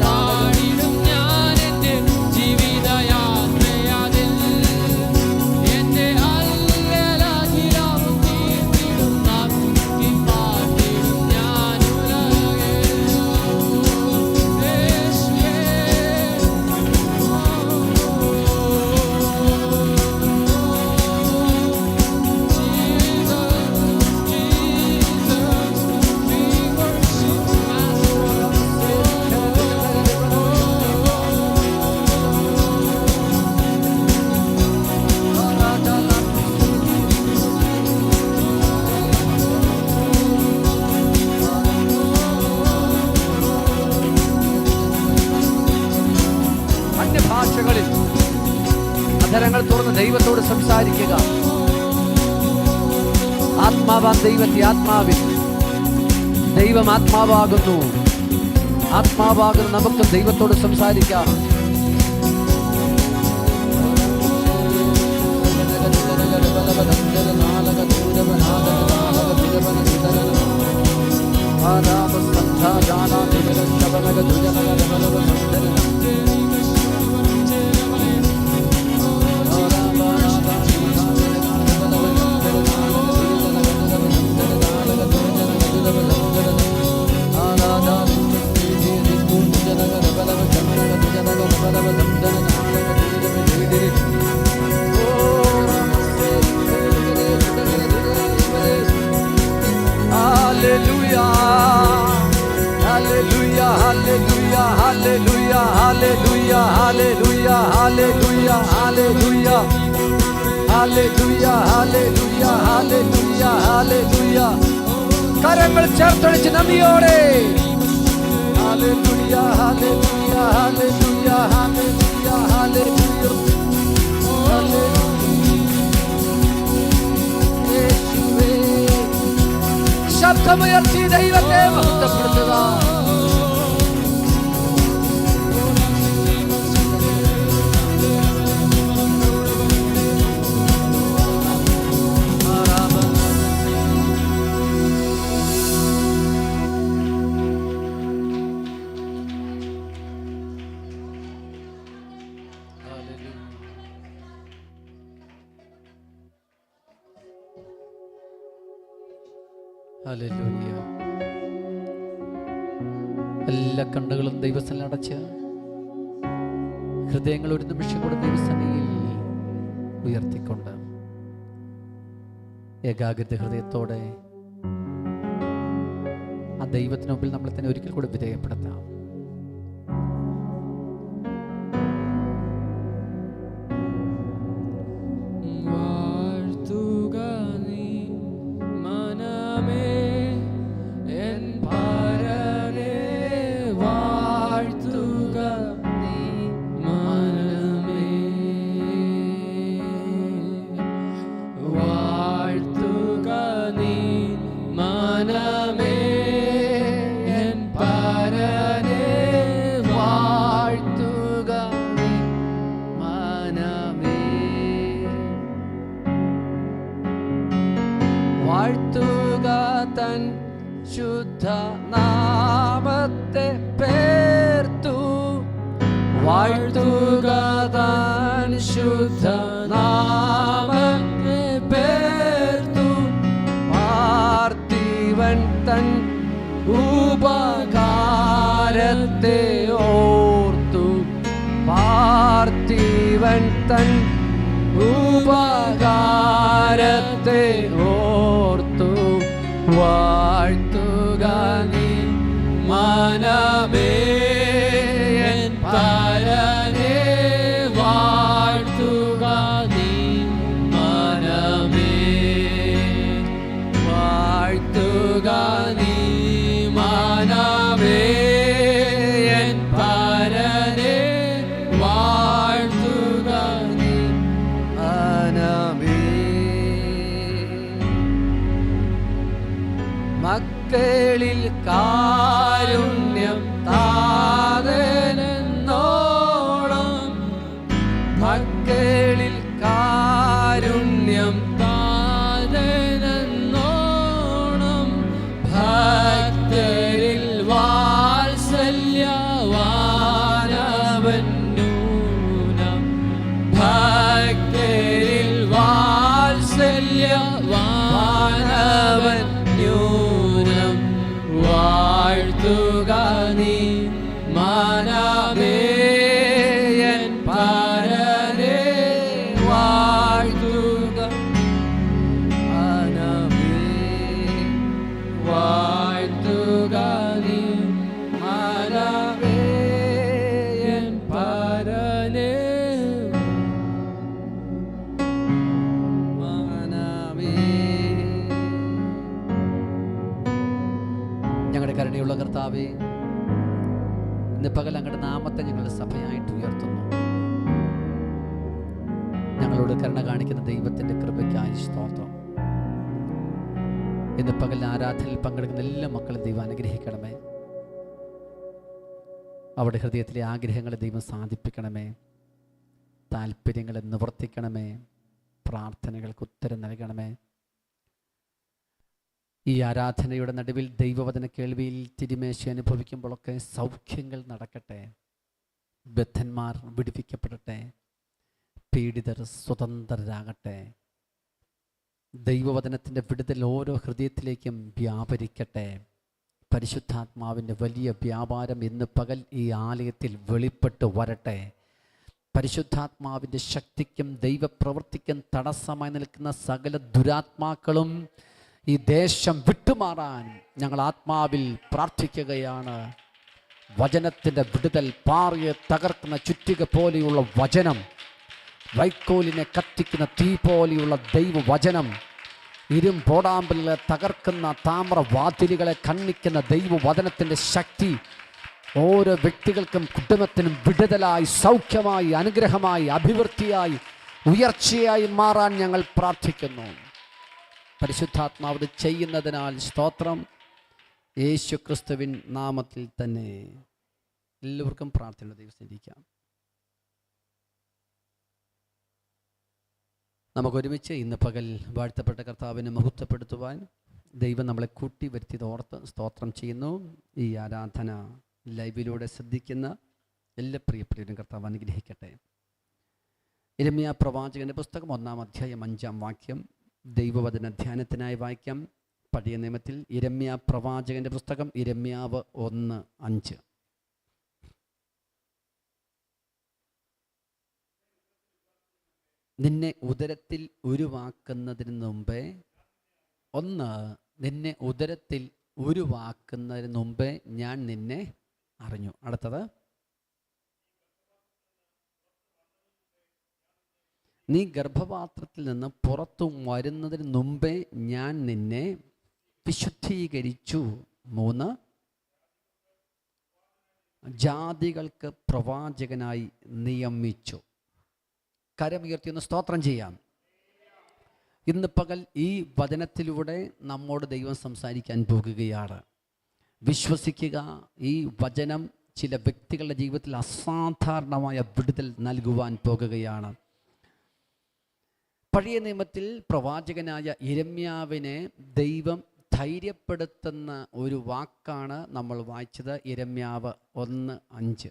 പാടിടും ഞാൻ എന്റെ ജീവിതയാത്രയാതിൽ. എന്റെ അല്ലലാഖിലവും തീർത്തിടും നോക്കി പാർത്തിടും ഞാനുലകിൽ. അന്യഭാഷകളിൽ അധരങ്ങൾ തുറന്ന് ദൈവത്തോട് സംസാരിക്കുക. ആത്മാവാൻ ദൈവത്തെ ആത്മാവിൽ. ദൈവം ആത്മാവാകുന്നു. ആത്മാവാകുന്ന നമുക്ക് ദൈവത്തോട് സംസാരിക്കാം. കരങ്ങൾ ചേർത്തടിച്ച് നന്ദിയോടെ hallelujah hallelujah hallelujah hallelujah hallelujah ശബ്ദമുയർത്തി ദൈവത്തെ മഹത്വപ്പെടുത്തുക. ഹല്ലേലൂയ. എല്ലാ കണ്ണുകളും ദൈവസന്നിധിയിൽ അടച്ച് ഹൃദയങ്ങൾ ഒരു നിമിഷം കൂടെ ദൈവസന്നിധിയിൽ ഉയർത്തിക്കൊണ്ട് ഏകാഗ്രത ഹൃദയത്തോടെ ആ ദൈവത്തിന് മുമ്പിൽ നമ്മളെ തന്നെ ഒരിക്കൽ കൂടെ വിധേയപ്പെടുത്താം. വാഴ്ത്തുക തൻ ശുദ്ധ നാമത്തെ പേർത്തു, വാഴ്ത്തുക തൻ ശുദ്ധ നാമത്തെ പേർത്തു, പാർത്ഥിവൻ തൻ ഉപകാരത്തെ ഓർത്തു, പാർത്ഥിവൻ തൻ ഉപകാരത്തെ ഓർത്തു, വാഴ്ത്തുക നീ മനമേ എൻ പരനെ, വാഴ്ത്തുക നീ മനമേ, വാഴ്ത്തുക നീ മനമേ എൻ പരനെ, വാഴ്ത്തുക നീ മനമേ. മക്കളിൽ കാരുണ്യം താതനെന്നോളം, മക്കളിൽ കാരുണ്യം താതനെന്നോണം, ഭക്തരിൽ വാത്സല്യവാനവൻ നൂനം, ഭക്തരിൽ വാത്സല്യവാനവൻ ന്യൂനം, വാഴ്ത്തുക നീ മനമേ എൻ പരനെ, വാഴ്ത്തുക മനമേ, വാഴ്ത്തുക നീ മനമേ എൻ പരനെ, ഞങ്ങളുടെ കരുണയുള്ള കർത്താവേ, ഇന്ന് പകൽ അങ്ങയുടെ നാമത്തെ ഞങ്ങളുടെ സഭയായിട്ട് ഉയർത്തുന്നു. ഞങ്ങളോട് കരുണ കാണിക്കുന്ന ദൈവത്തിൻ്റെ കൃപയ്ക്കായി സ്തോത്രം. ഇന്ന് പകൽ ആരാധനയിൽ പങ്കെടുക്കുന്ന എല്ലാ മക്കളും ദൈവം അനുഗ്രഹിക്കണമേ. അവരുടെ ഹൃദയത്തിലെ ആഗ്രഹങ്ങളെ ദൈവം സാധിപ്പിക്കണമേ. താല്പര്യങ്ങളെ നിവർത്തിക്കണമേ. പ്രാർത്ഥനകൾക്ക് ഉത്തരം നൽകണമേ. ഈ ആരാധനയുടെ നടുവിൽ ദൈവവചന കേൾവിയിൽ തിരുമേശ അനുഭവിക്കുമ്പോഴൊക്കെ സൗഖ്യങ്ങൾ നടക്കട്ടെ, ബദ്ധന്മാർ വിടുവിക്കപ്പെടട്ടെ, പീഡിതർ സ്വതന്ത്രരാകട്ടെ. ദൈവവചനത്തിൻ്റെ വിടുതൽ ഓരോ ഹൃദയത്തിലേക്കും വ്യാപരിക്കട്ടെ. പരിശുദ്ധാത്മാവിൻ്റെ വലിയ വ്യാപാരം ഇന്ന് പകൽ ഈ ആലയത്തിൽ വെളിപ്പെട്ട് വരട്ടെ. പരിശുദ്ധാത്മാവിൻ്റെ ശക്തിക്കും ദൈവപ്രവൃത്തിക്കും തടസ്സമായി നിൽക്കുന്ന സകല ദുരാത്മാക്കളും ഈ ദേശം വിട്ടുമാറാൻ ഞങ്ങൾ ആത്മാവിൽ പ്രാർത്ഥിക്കുകയാണ്. വചനത്തിൻ്റെ വിടുതൽ, പാറിയെ തകർക്കുന്ന ചുറ്റിക പോലെയുള്ള വചനം, വൈക്കോലിനെ കത്തിക്കുന്ന തീ പോലെയുള്ള ദൈവവചനം, ഇരുമ്പോടാമ്പലിലെ തകർക്കുന്ന താമ്രവാതിലുകളെ ഖണ്ഡിക്കുന്ന ദൈവവചനത്തിൻ്റെ ശക്തി ഓരോ വ്യക്തികൾക്കും കുടുംബത്തിനും വിടുതലായി, സൗഖ്യമായി, അനുഗ്രഹമായി, അഭിവൃദ്ധിയായി, ഉയർച്ചയായി മാറാൻ ഞങ്ങൾ പ്രാർത്ഥിക്കുന്നു. പരിശുദ്ധാത്മാവ് ചെയ്യുന്നതിനാൽ സ്തോത്രം. യേശു ക്രിസ്തുവിൻ നാമത്തിൽ തന്നെ. എല്ലാവർക്കും പ്രാർത്ഥന ദിവസിക്കാം. നമുക്കൊരുമിച്ച് ഇന്ന് പകൽ വാഴ്ത്തപ്പെട്ട കർത്താവിനെ മഹത്വപ്പെടുത്തുവാൻ ദൈവം നമ്മളെ കൂട്ടി വരുത്തിയത് ഓർത്ത് സ്തോത്രം ചെയ്യുന്നു. ഈ ആരാധന ലൈവിലൂടെ ശ്രദ്ധിക്കുന്ന എല്ലാ പ്രിയപ്പെട്ടവരും കർത്താവ് അനുഗ്രഹിക്കട്ടെ. യിരെമ്യാ പ്രവാചകന്റെ പുസ്തകം 1-ാം അധ്യായം 5-ാം വാക്യം ദൈവവചന ധ്യാനത്തിനായി വായിക്കാം. പഴയ നിയമത്തിൽ യിരെമ്യാ പ്രവാചകന്റെ പുസ്തകം യിരെമ്യാവ് 1:5. നിന്നെ ഉദരത്തിൽ ഉരുവാക്കുന്നതിന് മുമ്പേ നിന്നെ ഉദരത്തിൽ ഉരുവാക്കുന്നതിന് മുമ്പേ ഞാൻ നിന്നെ അറിഞ്ഞു. അടുത്തത്, നീ ഗർഭപാത്രത്തിൽ നിന്ന് പുറത്തു വരുന്നതിന് മുമ്പേ ഞാൻ നിന്നെ വിശുദ്ധീകരിച്ചു. 3, ജാതികൾക്ക് പ്രവാചകനായി നിയമിച്ചു. കരമുയർത്തി ഒന്ന് സ്തോത്രം ചെയ്യാം. ഇന്ന് പകൽ ഈ വചനത്തിലൂടെ നമ്മോട് ദൈവം സംസാരിക്കാൻ പോകുകയാണ്. വിശ്വസിക്കുക, ഈ വചനം ചില വ്യക്തികളുടെ ജീവിതത്തിൽ അസാധാരണമായ വിടുതൽ നൽകുവാൻ പോകുകയാണ്. പഴയ നിയമത്തിൽ പ്രവാചകനായ യിരെമ്യാവിനെ ദൈവം ധൈര്യപ്പെടുത്തുന്ന ഒരു വാക്കാണ് നമ്മൾ വായിച്ചത്. യിരെമ്യാവ് 1:5.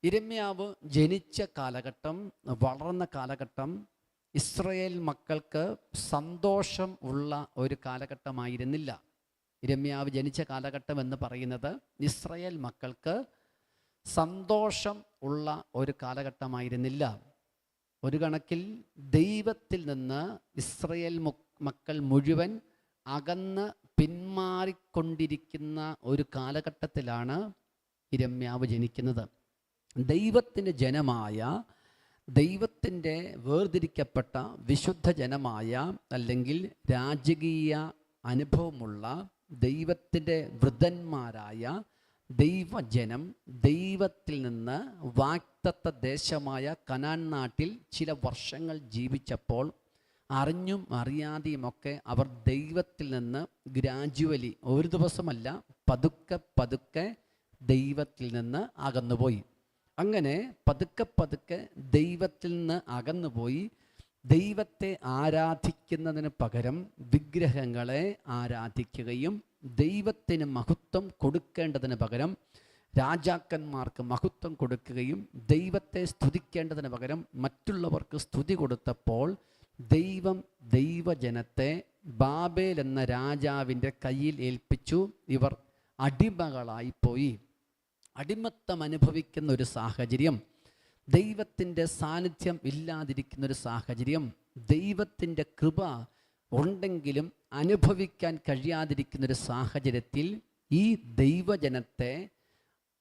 യിരെമ്യാവ് ജനിച്ച കാലഘട്ടം, വളർന്ന കാലഘട്ടം ഇസ്രായേൽ മക്കൾക്ക് സന്തോഷം ഉള്ള ഒരു കാലഘട്ടമായിരുന്നില്ല. യിരെമ്യാവ് ജനിച്ച കാലഘട്ടം എന്ന് പറയുന്നത് ഇസ്രായേൽ മക്കൾക്ക് സന്തോഷം ഉള്ള ഒരു കാലഘട്ടമായിരുന്നില്ല. ഒരു കണക്കിൽ ദൈവത്തിൽ നിന്ന് ഇസ്രായേൽ മക്കൾ മുഴുവൻ അകന്ന് പിന്മാറിക്കൊണ്ടിരിക്കുന്ന ഒരു കാലഘട്ടത്തിലാണ് യിരെമ്യാവ് ജനിക്കുന്നത്. ദൈവത്തിൻ്റെ ജനമായ, ദൈവത്തിൻ്റെ വേർതിരിക്കപ്പെട്ട വിശുദ്ധ ജനമായ, അല്ലെങ്കിൽ രാജകീയ അനുഭവമുള്ള ദൈവത്തിൻ്റെ വൃദ്ധന്മാരായ ദൈവജനം ദൈവത്തിൽ നിന്ന് വാഗ്ദത്ത ദേശമായ കനാൻ നാട്ടിൽ ചില വർഷങ്ങൾ ജീവിച്ചപ്പോൾ അറിഞ്ഞും അറിയാതെയുമൊക്കെ അവർ ദൈവത്തിൽ നിന്ന് ഗ്രാജുവലി, ഒരു ദിവസമല്ല, പതുക്കെ പതുക്കെ ദൈവത്തിൽ നിന്ന് അകന്നുപോയി. അങ്ങനെ പതുക്കെ പതുക്കെ ദൈവത്തിൽ നിന്ന് അകന്നുപോയി. ദൈവത്തെ ആരാധിക്കുന്നതിന് പകരം വിഗ്രഹങ്ങളെ ആരാധിക്കുകയും ദൈവത്തിന് മഹത്വം കൊടുക്കേണ്ടതിന് പകരം രാജാക്കന്മാർക്ക് മഹത്വം കൊടുക്കുകയും ദൈവത്തെ സ്തുതിക്കേണ്ടതിന് പകരം മറ്റുള്ളവർക്ക് സ്തുതി കൊടുത്തപ്പോൾ ദൈവം ദൈവജനത്തെ ബാബേൽ എന്ന രാജാവിൻ്റെ കയ്യിൽ ഏൽപ്പിച്ചു. ഇവർ അടിമകളായിപ്പോയി. അടിമത്തം അനുഭവിക്കുന്ന ഒരു സാഹചര്യം, ദൈവത്തിൻ്റെ സാന്നിധ്യം ഇല്ലാതിരിക്കുന്നൊരു സാഹചര്യം, ദൈവത്തിൻ്റെ കൃപ ഉണ്ടെങ്കിലും അനുഭവിക്കാൻ കഴിയാതിരിക്കുന്നൊരു സാഹചര്യത്തിൽ ഈ ദൈവജനത്തെ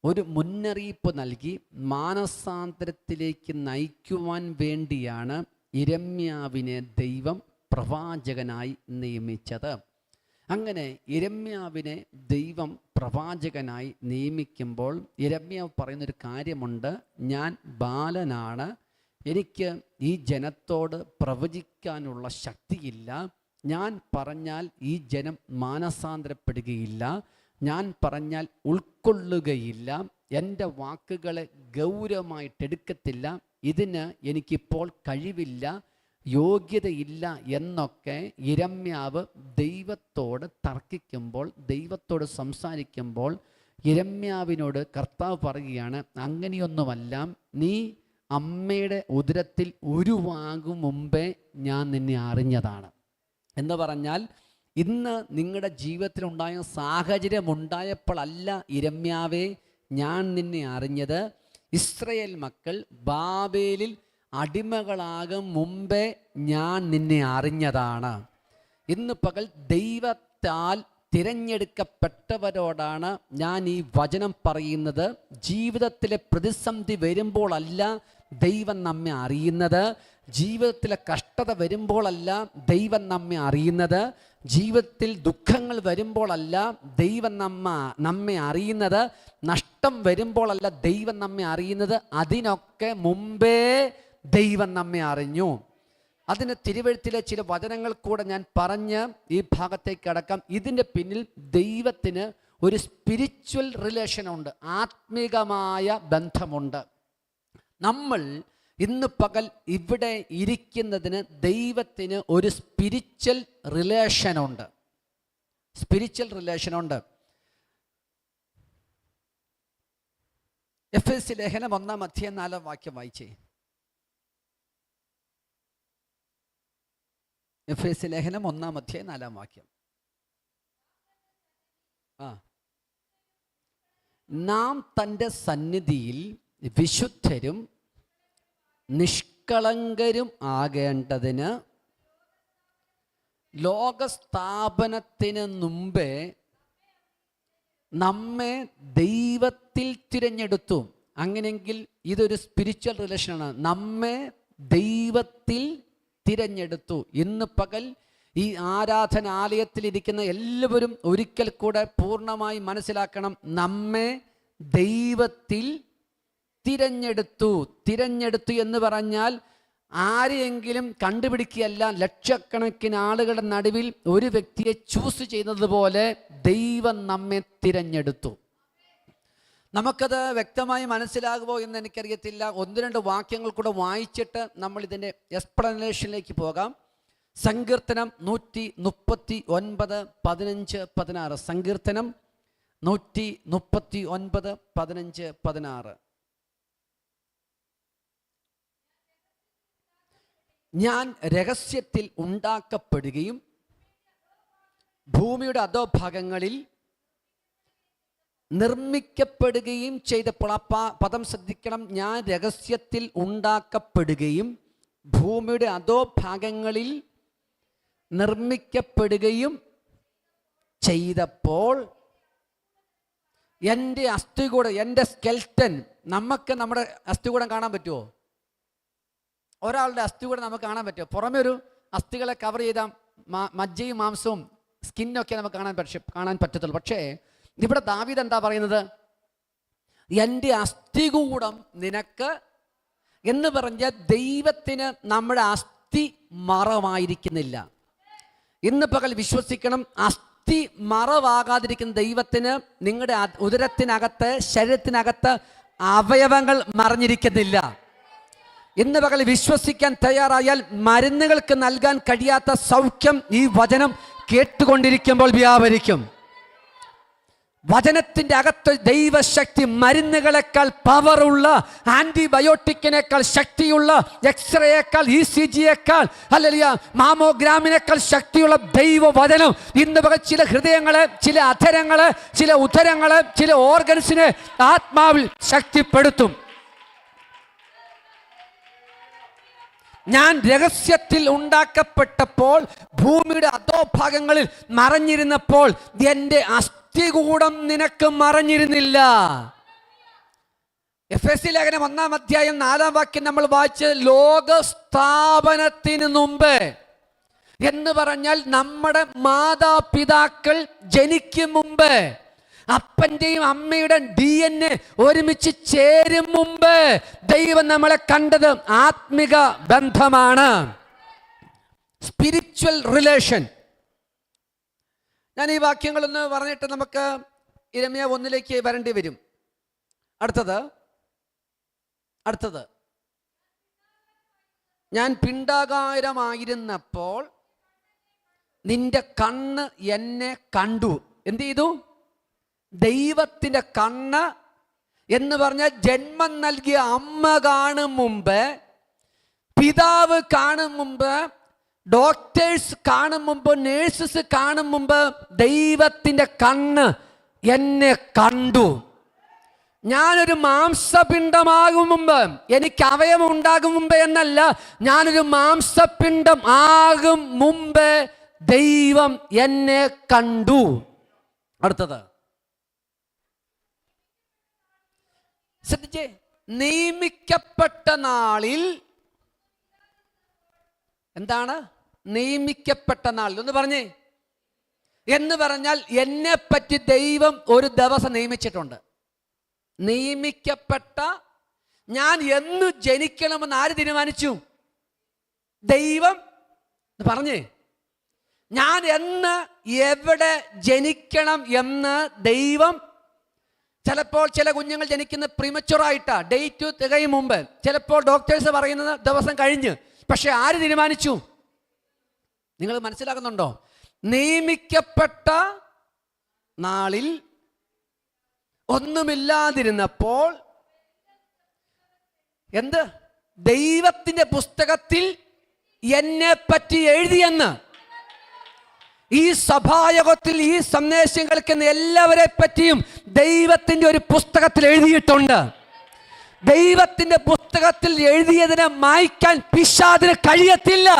ഒരു മുന്നറിയിപ്പ് നൽകി മാനസാന്തരത്തിലേക്ക് നയിക്കുവാൻ വേണ്ടിയാണ് യിരെമ്യാവിനെ ദൈവം പ്രവാചകനായി നിയമിച്ചത്. അങ്ങനെ യിരെമ്യാവിനെ ദൈവം പ്രവാചകനായി നിയമിക്കുമ്പോൾ യിരെമ്യാവ് പറയുന്നൊരു കാര്യമുണ്ട്. ഞാൻ ബാലനാണ്, എനിക്ക് ഈ ജനത്തോട് പ്രവചിക്കാനുള്ള ശക്തിയില്ല. ഞാൻ പറഞ്ഞാൽ ഈ ജനം മാനസാന്തരപ്പെടുകയില്ല, ഞാൻ പറഞ്ഞാൽ ഉൾക്കൊള്ളുകയില്ല, എൻ്റെ വാക്കുകളെ ഗൗരവമായിട്ടെടുക്കത്തില്ല, ഇതിന് എനിക്കിപ്പോൾ കഴിവില്ല, യോഗ്യതയില്ല എന്നൊക്കെ യിരെമ്യാവ് ദൈവത്തോട് തർക്കിക്കുമ്പോൾ, ദൈവത്തോട് സംസാരിക്കുമ്പോൾ യിരെമ്യാവിനോട് കർത്താവ് പറയുകയാണ്, അങ്ങനെയൊന്നുമല്ല, നീ അമ്മയുടെ ഉദരത്തിൽ ഉരുവാകും മുമ്പേ ഞാൻ നിന്നെ അറിഞ്ഞതാണ്. എന്ന് പറഞ്ഞാൽ ഇന്ന് നിങ്ങളുടെ ജീവിതത്തിലുണ്ടായ സാഹചര്യം ഉണ്ടായപ്പോഴല്ല യിരെമ്യാവേ ഞാൻ നിന്നെ അറിഞ്ഞത്, ഇസ്രായേൽ മക്കൾ ബാബേലിൽ അടിമകളാകും മുമ്പേ ഞാൻ നിന്നെ അറിഞ്ഞതാണ്. ഇന്ന് പകൽ ദൈവത്താൽ തിരഞ്ഞെടുക്കപ്പെട്ടവരോടാണ് ഞാൻ ഈ വചനം പറയുന്നത്. ജീവിതത്തിലെ പ്രതിസന്ധി വരുമ്പോഴല്ല ദൈവം നമ്മെ അറിയുന്നത്, ജീവിതത്തിലെ കഷ്ടത വരുമ്പോഴല്ല ദൈവം നമ്മെ അറിയുന്നത്, ജീവിതത്തിൽ ദുഃഖങ്ങൾ വരുമ്പോഴല്ല ദൈവം നമ്മെ അറിയുന്നത്, നഷ്ടം വരുമ്പോഴല്ല ദൈവം നമ്മെ അറിയുന്നത്, അതിനൊക്കെ മുമ്പേ ദൈവം നമ്മെ അറിഞ്ഞു. അതിന് തിരുവെഴുത്തിലെ ചില വചനങ്ങൾ കൂടെ ഞാൻ പറഞ്ഞ് ഈ ഭാഗത്തേക്ക് കടക്കാം. ഇതിൻ്റെ പിന്നിൽ ദൈവത്തിന് ഒരു സ്പിരിച്വൽ റിലേഷനുണ്ട്, ആത്മീകമായ ബന്ധമുണ്ട്. നമ്മൾ ഇന്ന് പകൽ ഇവിടെ ഇരിക്കുന്നതിന് ദൈവത്തിന് ഒരു സ്പിരിച്വൽ റിലേഷനുണ്ട്. എഫെസ്യ ലേഖനം 1-4 വായിച്ചേ. എഫെസ്യ ലേഖനം 1-4 നാം തൻ്റെ സന്നിധിയിൽ വിശുദ്ധരും നിഷ്കളങ്കരും ആകേണ്ടതിന് ലോകസ്ഥാപനത്തിന് മുമ്പേ നമ്മെ ദൈവത്തിൽ തിരഞ്ഞെടുത്തു. അങ്ങനെയെങ്കിൽ ഇതൊരു സ്പിരിച്വൽ റിലേഷനാണ്. നമ്മെ ദൈവത്തിൽ തിരഞ്ഞെടുത്തു. ഇന്ന് പകൽ ഈ ആരാധനാലയത്തിലിരിക്കുന്ന എല്ലാവരും ഒരിക്കൽ കൂടെ പൂർണ്ണമായി മനസ്സിലാക്കണം, നമ്മെ ദൈവത്തിൽ തിരഞ്ഞെടുത്തു എന്ന് പറഞ്ഞാൽ ആരെയെങ്കിലും കണ്ടുപിടിക്കുകയല്ല, ലക്ഷക്കണക്കിന് ആളുകളുടെ നടുവിൽ ഒരു വ്യക്തിയെ ചൂസ് ചെയ്യുന്നത് പോലെ ദൈവം നമ്മെ തിരഞ്ഞെടുത്തു. നമുക്കത് വ്യക്തമായി മനസ്സിലാകുമോ എന്ന് എനിക്കറിയത്തില്ല. 1-2 വാക്യങ്ങൾ കൂടെ വായിച്ചിട്ട് നമ്മൾ ഇതിൻ്റെ എക്സ്പ്ലനേഷനിലേക്ക് പോകാം. സങ്കീർത്തനം 139:15-16. സങ്കീർത്തനം 139:15-16. ഞാൻ രഹസ്യത്തിൽ ഉണ്ടാക്കപ്പെടുകയും ഭൂമിയുടെ അധോഭാഗങ്ങളിൽ നിർമ്മിക്കപ്പെടുകയും ചെയ്തപ്പോൾ, ആ പദം ശ്രദ്ധിക്കണം. ഞാൻ രഹസ്യത്തിൽ ഉണ്ടാക്കപ്പെടുകയും ഭൂമിയുടെ അധോഭാഗങ്ങളിൽ നിർമ്മിക്കപ്പെടുകയും ചെയ്തപ്പോൾ എൻ്റെ അസ്ഥികൂടം, എൻ്റെ സ്കെൽറ്റൻ, നമുക്ക് നമ്മുടെ അസ്ഥികൂടം കാണാൻ പറ്റുമോ? ഒരാളുടെ അസ്ഥികൂടം നമുക്ക് കാണാൻ പറ്റുമോ? പുറമെ ഒരു അസ്ഥികളെ കവർ ചെയ്ത മജ്ജയും മാംസവും സ്കിന്നൊക്കെ നമുക്ക് കാണാൻ പറ്റത്തുള്ളൂ. പക്ഷേ ഇവിടെ ദാവീദ് എന്താ പറയുന്നത്? എൻ്റെ അസ്ഥികൂടം നിനക്ക് എന്ന് പറഞ്ഞ ദൈവത്തിന് നമ്മുടെ അസ്ഥി മറവായിരിക്കുന്നില്ല. ഇന്ന് പകൽ വിശ്വസിക്കണം, അസ്ഥി മറവാകാതിരിക്കുന്ന ദൈവത്തിന് നിങ്ങളുടെ ഉദരത്തിനകത്ത്, ശരീരത്തിനകത്ത് അവയവങ്ങൾ മറഞ്ഞിരിക്കുന്നില്ല. ഇന്ന് പകൽ വിശ്വസിക്കാൻ തയ്യാറായാൽ മരുന്നുകൾക്ക് നൽകാൻ കഴിയാത്ത സൗഖ്യം ഈ വചനം കേട്ടുകൊണ്ടിരിക്കുമ്പോൾ വ്യാപരിക്കും. വചനത്തിൻ്റെ അകത്ത് ദൈവശക്തി മരുന്നുകളെക്കാൾ പവറുള്ള, ആന്റിബയോട്ടിക്കിനേക്കാൾ ശക്തിയുള്ള, എക്സ്റേയേക്കാൾ, ECGയേക്കാൾ, അല്ലെങ്കിൽ മാമോഗ്രാമിനേക്കാൾ ശക്തിയുള്ള ദൈവവചനം ഇന്ന് പകൽ ചില ഹൃദയങ്ങളെ, ചില അധരങ്ങളെ, ചില ഉദരങ്ങളെ, ചില ഓർഗൻസിനെ ആത്മാവിൽ ശക്തിപ്പെടുത്തും. ഞാൻ രഹസ്യത്തിൽ ഉണ്ടാക്കപ്പെട്ടപ്പോൾ, ഭൂമിയുടെ അധോഭാഗങ്ങളിൽ മറഞ്ഞിരുന്നപ്പോൾ എൻ്റെ അസ്ഥികൂടം നിനക്ക് മറഞ്ഞിരുന്നില്ല. എഫെസ്യ ലേഖനം 1-4 നമ്മൾ വായിച്ചത് ലോകസ്ഥാപനത്തിന് മുമ്പ് എന്ന് പറഞ്ഞാൽ നമ്മുടെ മാതാപിതാക്കൾ ജനിക്കും മുമ്പ്, അപ്പൻ്റെയും അമ്മയുടെ DNA ഒരുമിച്ച് ചേരും മുമ്പ് ദൈവം നമ്മളെ കണ്ടത് ആത്മിക ബന്ധമാണ്, സ്പിരിച്വൽ റിലേഷൻ. ഞാൻ ഈ വാക്യങ്ങളൊന്ന് പറഞ്ഞിട്ട് നമുക്ക് യിരെമ്യാ 1 വരേണ്ടി വരും. അടുത്തത് ഞാൻ പിണ്ഡാകാരമായിരുന്നപ്പോൾ നിന്റെ കണ്ണ് എന്നെ കണ്ടു. എന്ത് ചെയ്തു? ദൈവത്തിൻ്റെ കണ്ണ് എന്ന് പറഞ്ഞാൽ ജന്മം നൽകിയ അമ്മ കാണും മുമ്പ്, പിതാവ് കാണും മുമ്പ്, ഡോക്ടേഴ്സ് കാണും മുമ്പ്, നേഴ്സസ് കാണും മുമ്പ് ദൈവത്തിൻ്റെ കണ്ണ് എന്നെ കണ്ടു. ഞാനൊരു മാംസപിണ്ഡമാകും മുമ്പ്, എനിക്ക് അവയവം ഉണ്ടാകും മുമ്പ് എന്നല്ല, ഞാനൊരു മാംസപിണ്ഡം ആകും മുമ്പ് ദൈവം എന്നെ കണ്ടു. അടുത്തത് ശ്രദ്ധിച്ചേ, നിയമിക്കപ്പെട്ട നാളിൽ. എന്താണ് നിയമിക്കപ്പെട്ട നാൾ എന്ന് പറഞ്ഞേ? എന്ന് പറഞ്ഞാൽ എന്നെ പറ്റി ദൈവം ഒരു ദിവസം നിയമിച്ചിട്ടുണ്ട്. നിയമിക്കപ്പെട്ട, ഞാൻ എന്ന് ജനിക്കണമെന്ന് ആര് തീരുമാനിച്ചു? ദൈവം പറഞ്ഞേ, ഞാൻ എന്ന് എവിടെ ജനിക്കണം എന്ന് ദൈവം, ചിലപ്പോൾ ചില കുഞ്ഞുങ്ങൾ ജനിക്കുന്നത് പ്രീമച്ചുറായിട്ടാ, ഡേറ്റ് തികയും മുമ്പ്, ചിലപ്പോൾ ഡോക്ടേഴ്സ് പറയുന്നത് ദിവസം കഴിഞ്ഞ്. പക്ഷെ ആര് തീരുമാനിച്ചു? നിങ്ങൾ മനസ്സിലാക്കുന്നുണ്ടോ? നിയമിക്കപ്പെട്ട നാളിൽ ഒന്നുമില്ലാതിരുന്നപ്പോൾ എന്ത് ദൈവത്തിന്റെ പുസ്തകത്തിൽ എന്നെ പറ്റി എഴുതിയെന്ന് ഈ സഭായോഗത്തിൽ ഈ സന്ദേശം കേൾക്കുന്ന എല്ലാവരെ പറ്റിയും ദൈവത്തിന്റെ ഒരു പുസ്തകത്തിൽ എഴുതിയിട്ടുണ്ട്. ദൈവത്തിന്റെ പുസ്തകത്തിൽ എഴുതിയതിനെ മായ്ക്കാൻ പിശാചിന് കഴിയത്തില്ല.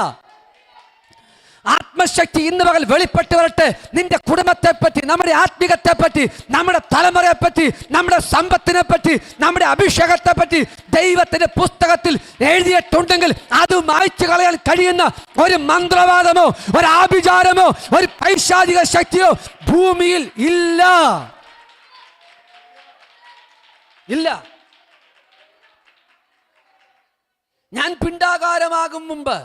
ആത്മശക്തി ഇന്ന് പകൽ വെളിപ്പെട്ട് വരട്ടെ. നിന്റെ കുടുംബത്തെ പറ്റി, നമ്മുടെ ആത്മീകത്തെ പറ്റി, നമ്മുടെ തലമുറയെ പറ്റി, നമ്മുടെ സമ്പത്തിനെ പറ്റി, നമ്മുടെ അഭിഷേകത്തെ പറ്റി ദൈവത്തിന്റെ പുസ്തകത്തിൽ എഴുതിയിട്ടുണ്ടെങ്കിൽ അത് മായ്ച്ചു കളയാൻ കഴിയുന്ന ഒരു മന്ത്രവാദമോ ഒരു ആഭിചാരമോ ഒരു പൈശാചിക ശക്തിയോ ഭൂമിയിൽ ഇല്ല. ഇല്ല. ഞാൻ പിണ്ഡാകാരമാകും മുമ്പ്,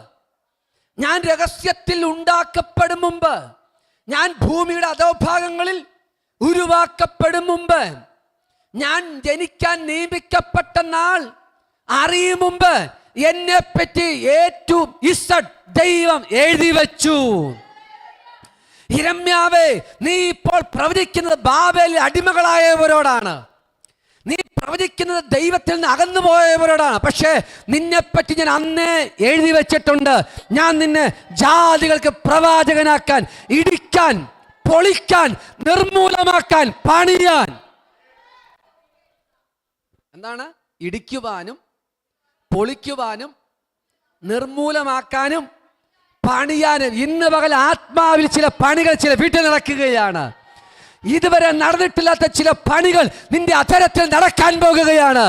ഞാൻ രഹസ്യത്തിൽ ഉണ്ടാക്കപ്പെടും മുമ്പ്, ഞാൻ ഭൂമിയുടെ അധോഭാഗങ്ങളിൽ ഉരുവാക്കപ്പെടും മുമ്പ്, ഞാൻ ജനിക്കാൻ നിയമിക്കപ്പെട്ട നാൾ അറിയും മുമ്പ് എന്നെ പറ്റി ഏറ്റവും ദൈവം എഴുതി വെച്ചു. യിരെമ്യാവേ, നീ ഇപ്പോൾ പ്രവചിക്കുന്നത് ബാബേലിൽ അടിമകളായവരോടാണ്. നീ പ്രവചിക്കുന്നത് ദൈവത്തിൽ നിന്ന് അകന്നു പോയവരോടാണ്. പക്ഷേ നിന്നെപ്പറ്റി ഞാൻ അന്നേ എഴുതി വെച്ചിട്ടുണ്ട്. ഞാൻ നിന്നെ ജാതികൾക്ക് പ്രവാചകനാക്കാൻ, ഇടിക്കാൻ, പൊളിക്കാൻ, നിർമൂലമാക്കാൻ, പണിയാൻ. എന്താണ്? ഇടിക്കുവാനും പൊളിക്കുവാനും നിർമൂലമാക്കാനും പണിയാനും. ഇന്ന് പകൽ ആത്മാവിൽ ചില പണികൾ ചില വീട്ടിൽ നടക്കുകയാണ്. ഇതുവരെ നടന്നിട്ടില്ലാത്ത ചില പണികൾ നിന്റെ അധരത്തിൽ നടക്കാൻ പോകുകയാണ്.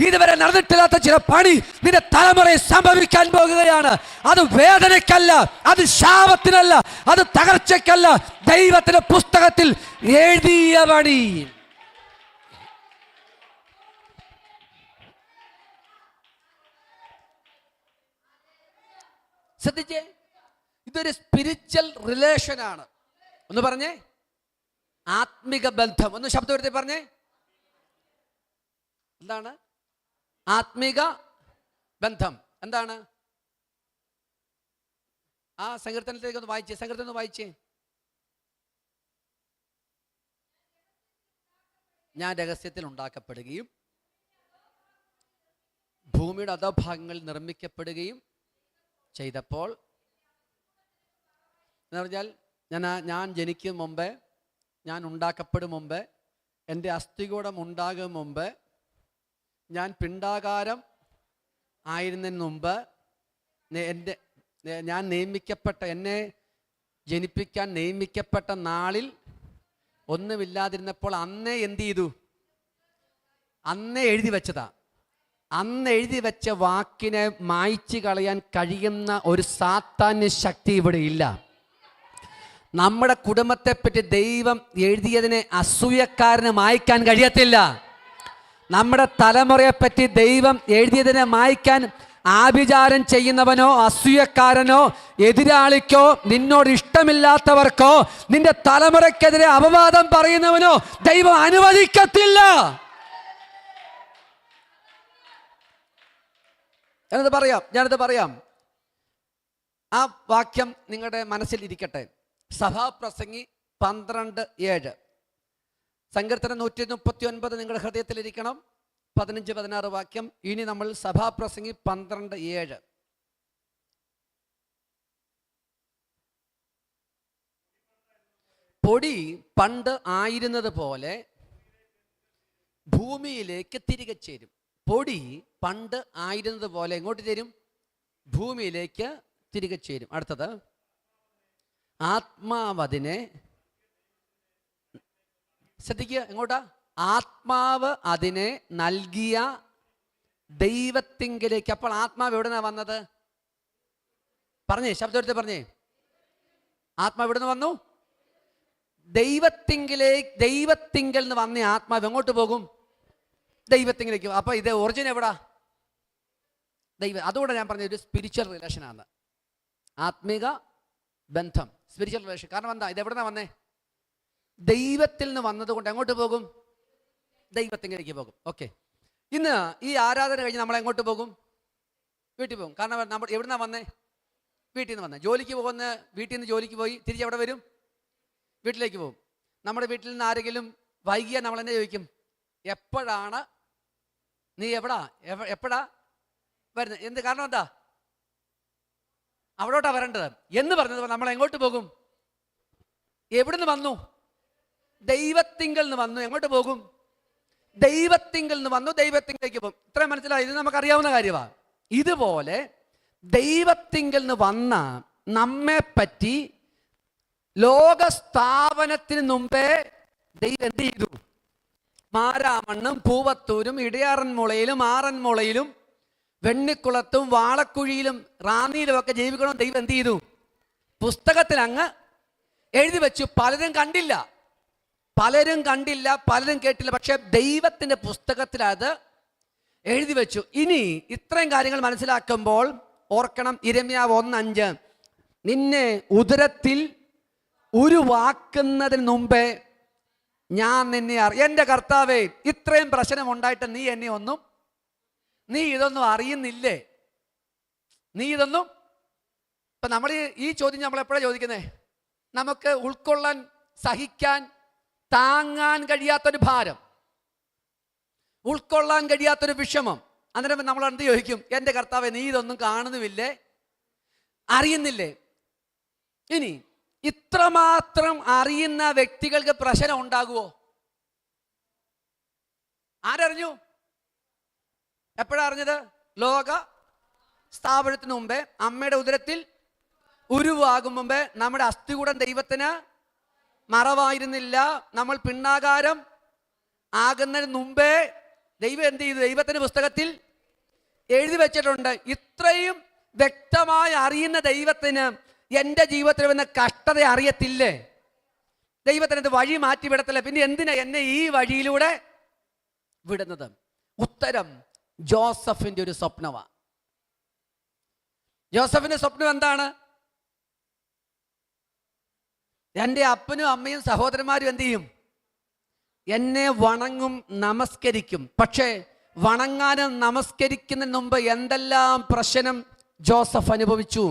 ഇതുവരെ നടന്നിട്ടില്ലാത്ത ചില പണി നിന്റെ തലമുറയിൽ സംഭവിക്കാൻ പോകുകയാണ്. അത് വേദനയ്ക്കല്ല, അത് ശാപത്തിനല്ല, അത് തകർച്ചയ്ക്കല്ല, ദൈവത്തിന്റെ പുസ്തകത്തിൽ എഴുതിയ പണി. ശ്രദ്ധിച്ചേ, ഇതൊരു സ്പിരിച്വൽ റിലേഷനാണ്. ഒന്ന് പറഞ്ഞേ, ആത്മിക ബന്ധം. ഒന്ന് ശബ്ദം പറഞ്ഞേ, എന്താണ് ആത്മിക ബന്ധം? എന്താണ്? ആ സങ്കീർത്തനത്തിലേക്ക് ഒന്ന് വായിച്ചേ, സങ്കീർത്തനം ഒന്ന് വായിച്ചേ. ഞാൻ രഹസ്യത്തിൽ ഉണ്ടാക്കപ്പെടുകയും ഭൂമിയുടെ അധോഭാഗങ്ങളിൽ നിർമ്മിക്കപ്പെടുകയും ചെയ്തപ്പോൾ, എന്ന് പറഞ്ഞാൽ ഞാൻ ജനിക്കും മുമ്പേ, ഞാൻ ഉണ്ടാക്കപ്പെടും മുമ്പേ, എൻ്റെ അസ്ഥികൂടം ഉണ്ടാകും മുമ്പ്, ഞാൻ പിണ്ഡാകാരം ആയിരുന്നതിന് മുമ്പ്, ഞാൻ നിയമിക്കപ്പെട്ട, എന്നെ ജനിപ്പിക്കാൻ നിയമിക്കപ്പെട്ട നാളിൽ ഒന്നുമില്ലാതിരുന്നപ്പോൾ അന്നേ എന്ത് ചെയ്തു? അന്നേ എഴുതി വെച്ചതാ. അന്ന് എഴുതി വെച്ച വാക്കിനെ മായ്ച്ചു കളയാൻ കഴിയുന്ന ഒരു സാത്താന്യ ശക്തി ഇവിടെ ഇല്ല. നമ്മുടെ കുടുംബത്തെപ്പറ്റി ദൈവം എഴുതിയതിനെ അസൂയക്കാരന് മായ്ക്കാൻ കഴിയത്തില്ല. നമ്മുടെ തലമുറയെപ്പറ്റി ദൈവം എഴുതിയതിനെ മായ്ക്കാൻ ആഭിചാരം ചെയ്യുന്നവനോ അസൂയക്കാരനോ എതിരാളിക്കോ നിന്നോട് ഇഷ്ടമില്ലാത്തവർക്കോ നിന്റെ തലമുറയ്ക്കെതിരെ അപവാദം പറയുന്നവനോ ദൈവം അനുവദിക്കത്തില്ല. ഞാനത് പറയാം. ആ വാക്യം നിങ്ങളുടെ മനസ്സിൽ ഇരിക്കട്ടെ. സഭാപ്രസംഗി 12:7, സങ്കീർത്തനം 139 നിങ്ങളുടെ ഹൃദയത്തിലിരിക്കണം. 15-16 വാക്യം. ഇനി നമ്മൾ സഭാപ്രസംഗി 12:7. പൊടി പണ്ട് ആയിരുന്നത് പോലെ ഭൂമിയിലേക്ക് തിരികെ ചേരും. പൊടി പണ്ട് ആയിരുന്നത് പോലെ എങ്ങോട്ട് ചേരും? ഭൂമിയിലേക്ക് തിരികെ ചേരും. അടുത്തത്, ആത്മാവതിനെ, ശ്രദ്ധിക്കുക, എങ്ങോട്ടാ? ആത്മാവ് അതിനെ നൽകിയ ദൈവത്തിങ്കിലേക്ക്. അപ്പോൾ ആത്മാവ് എവിടെ നിന്നാ വന്നത്? പറഞ്ഞേ, ശബ്ദത്തെ പറഞ്ഞേ. ആത്മാവ് എവിടെ നിന്ന് വന്നു? ദൈവത്തിങ്കൽ നിന്ന് വന്ന ആത്മാവ് എങ്ങോട്ട് പോകും? ദൈവത്തിങ്കിലേക്ക്. അപ്പൊ ഇത് ഒറിജിൻ എവിടാ? ദൈവം. അതുകൊണ്ട് ഞാൻ പറഞ്ഞ ഒരു സ്പിരിച്വൽ റിലേഷനാണ്. ആത്മീക ബന്ധം, സ്പിരിച്വൽ റിലേഷൻ. കാരണം എന്താ? ഇത് എവിടെ നിന്നാണ് വന്നേ? ദൈവത്തിൽ നിന്ന് വന്നതുകൊണ്ട് എങ്ങോട്ട് പോകും? ദൈവത്തിലേക്ക് പോകും. ഓക്കെ, ഇന്ന് ഈ ആരാധന കഴിഞ്ഞ് നമ്മൾ എങ്ങോട്ട് പോകും? വീട്ടിൽ പോകും. കാരണം നമ്മൾ എവിടെ നിന്നാണ് വന്നേ? വീട്ടിൽ നിന്ന് വന്നേ. ജോലിക്ക് പോകുന്ന വീട്ടിൽ നിന്ന് ജോലിക്ക് പോയി തിരിച്ച് എവിടെ വരും? വീട്ടിലേക്ക് പോകും. നമ്മുടെ വീട്ടിൽ നിന്ന് ആരെങ്കിലും വൈകിയാൽ നമ്മൾ എന്നെ ചോദിക്കും, എപ്പോഴാണ് നീ എപ്പോഴാ വരുന്നത്? എന്ത് കാരണം? എന്താ? അവിടോട്ടാ വരേണ്ടത് എന്ന് പറഞ്ഞത് നമ്മൾ എങ്ങോട്ട് പോകും? എവിടുന്ന് വന്നു? ദൈവത്തിങ്കൽ നിന്ന് വന്നു. എങ്ങോട്ട് പോകും? ദൈവത്തിങ്കൽ നിന്ന് വന്നു, ദൈവത്തിങ്കിലേക്ക് പോകും. ഇത്രയും മനസ്സിലായി? ഇത് നമുക്കറിയാവുന്ന കാര്യമാണ്. ഇതുപോലെ ദൈവത്തിങ്കൽ നിന്ന് വന്ന നമ്മെ പറ്റി ലോകസ്ഥാപനത്തിന് മുമ്പേ ദൈവം എന്ത് ചെയ്തു? മാരാമണ്ണും പൂവത്തൂരും ഇടയാറന്മുളയിലും ആറന്മുളയിലും വെണ്ണിക്കുളത്തും വാളക്കുഴിയിലും റാന്നിയിലും ഒക്കെ ജീവിക്കണം ദൈവം എന്ത് ചെയ്തു? പുസ്തകത്തിൽ അങ്ങ് എഴുതി വെച്ചു. പലരും കണ്ടില്ല, പലരും കേട്ടില്ല. പക്ഷെ ദൈവത്തിന്റെ പുസ്തകത്തിൽ അത് എഴുതി വെച്ചു. ഇനി ഇത്രയും കാര്യങ്ങൾ മനസ്സിലാക്കുമ്പോൾ ഓർക്കണം, യിരെമ്യാവ് 1:5, നിന്നെ ഉദരത്തിൽ ഉരുവാക്കുന്നതിന് മുമ്പേ ഞാൻ നിന്നെ എൻ്റെ കർത്താവേ, ഇത്രയും പ്രശ്നം ഉണ്ടായിട്ട് നീ ഇതൊന്നും അറിയുന്നില്ലേ? നീ ഇതൊന്നും ഇപ്പം നമ്മൾ ഈ ചോദ്യം നമ്മൾ എപ്പോഴാണ് ചോദിക്കുന്നേ? നമുക്ക് ഉൾക്കൊള്ളാൻ, സഹിക്കാൻ, താങ്ങാൻ കഴിയാത്തൊരു ഭാരം, ഉൾക്കൊള്ളാൻ കഴിയാത്തൊരു വിഷമം. അന്നേരം നമ്മൾ എന്ത് ചോദിക്കും? എൻ്റെ കർത്താവേ, നീ ഇതൊന്നും കാണുന്നുമില്ലേ, അറിയുന്നില്ലേ? ഇനി ഇത്രമാത്രം അറിയുന്ന വ്യക്തികൾക്ക് പ്രശ്നം ഉണ്ടാകുമോ? ആരറിഞ്ഞു? എപ്പോഴാ അറിഞ്ഞത്? ലോക സ്ഥാപനത്തിന് മുമ്പേ, അമ്മയുടെ ഉദരത്തിൽ ഉരുവാകും മുമ്പേ. നമ്മുടെ അസ്ഥികൂടം ദൈവത്തിന് മറവായിരുന്നില്ല. നമ്മൾ പിണ്ണാകാരം ആകുന്നതിന് മുമ്പേ ദൈവം എന്ത് ചെയ്തു? ദൈവത്തിന്റെ പുസ്തകത്തിൽ എഴുതി വെച്ചിട്ടുണ്ട്. ഇത്രയും വ്യക്തമായി അറിയുന്ന ദൈവത്തിന് എൻ്റെ ജീവിതത്തിൽ വന്ന കഷ്ടത അറിയത്തില്ലേ? ദൈവത്തിന് ഇത് വഴി മാറ്റി വിടത്തില്ല. പിന്നെ എന്തിനാ എന്നെ ഈ വഴിയിലൂടെ വിടുന്നത്? ഉത്തരം ജോസഫിന്റെ ഒരു സ്വപ്നമാണ്. ജോസഫിന്റെ സ്വപ്നം എന്താണ്? എൻ്റെ അപ്പനും അമ്മയും സഹോദരന്മാരും എന്ത് ചെയ്യും? എന്നെ വണങ്ങും, നമസ്കരിക്കും. പക്ഷേ വണങ്ങാനും നമസ്കരിക്കുന്നതിന് മുമ്പ് എന്തെല്ലാം പ്രശ്നം ജോസഫ് അനുഭവിച്ചു.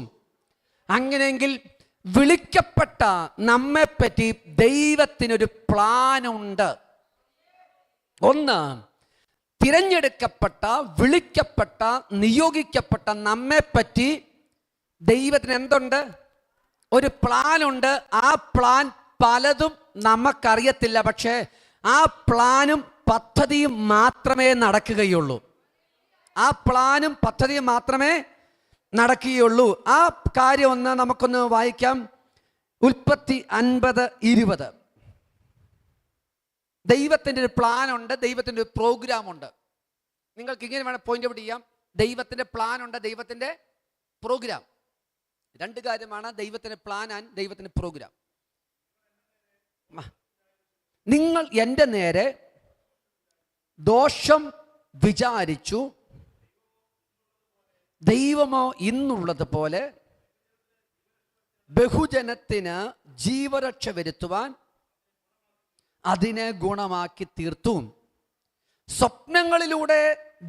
അങ്ങനെയെങ്കിൽ വിളിക്കപ്പെട്ട നമ്മെപ്പറ്റി ദൈവത്തിനൊരു പ്ലാനുണ്ട്. ഒന്ന്, തിരഞ്ഞെടുക്കപ്പെട്ട, വിളിക്കപ്പെട്ട, നിയോഗിക്കപ്പെട്ട നമ്മെപ്പറ്റി ദൈവത്തിന് എന്തുണ്ട്? ഒരു പ്ലാനുണ്ട്. ആ പ്ലാൻ പലതും നമുക്കറിയത്തില്ല. പക്ഷേ ആ പ്ലാനും പദ്ധതിയും മാത്രമേ നടക്കുകയുള്ളൂ. ആ പ്ലാനും പദ്ധതിയും മാത്രമേ നടക്കുകയുള്ളൂ. ആ കാര്യം നമുക്കൊന്ന് വായിക്കാം. ഉൽപ്പത്തി 50:20. ദൈവത്തിൻ്റെ ഒരു പ്ലാനുണ്ട്, ദൈവത്തിൻ്റെ ഒരു പ്രോഗ്രാം ഉണ്ട്. നിങ്ങൾക്ക് ഇങ്ങനെ വേണം പോയിന്റ് ഔട്ട് ചെയ്യാം. ദൈവത്തിൻ്റെ പ്ലാനുണ്ട്, ദൈവത്തിൻ്റെ പ്രോഗ്രാം. രണ്ട് കാര്യമാണ്: ദൈവത്തിൻ്റെ പ്ലാൻ ആൻഡ് ദൈവത്തിൻ്റെ പ്രോഗ്രാം. നിങ്ങൾ എൻ്റെ നേരെ ദോഷം വിചാരിച്ചു, ദൈവമോ ഇന്നുള്ളതുപോലെ ബഹുജനത്തിന് ജീവരക്ഷ വരുത്തുവാൻ അതിനെ ഗുണമാക്കി തീർത്തു. സ്വപ്നങ്ങളിലൂടെ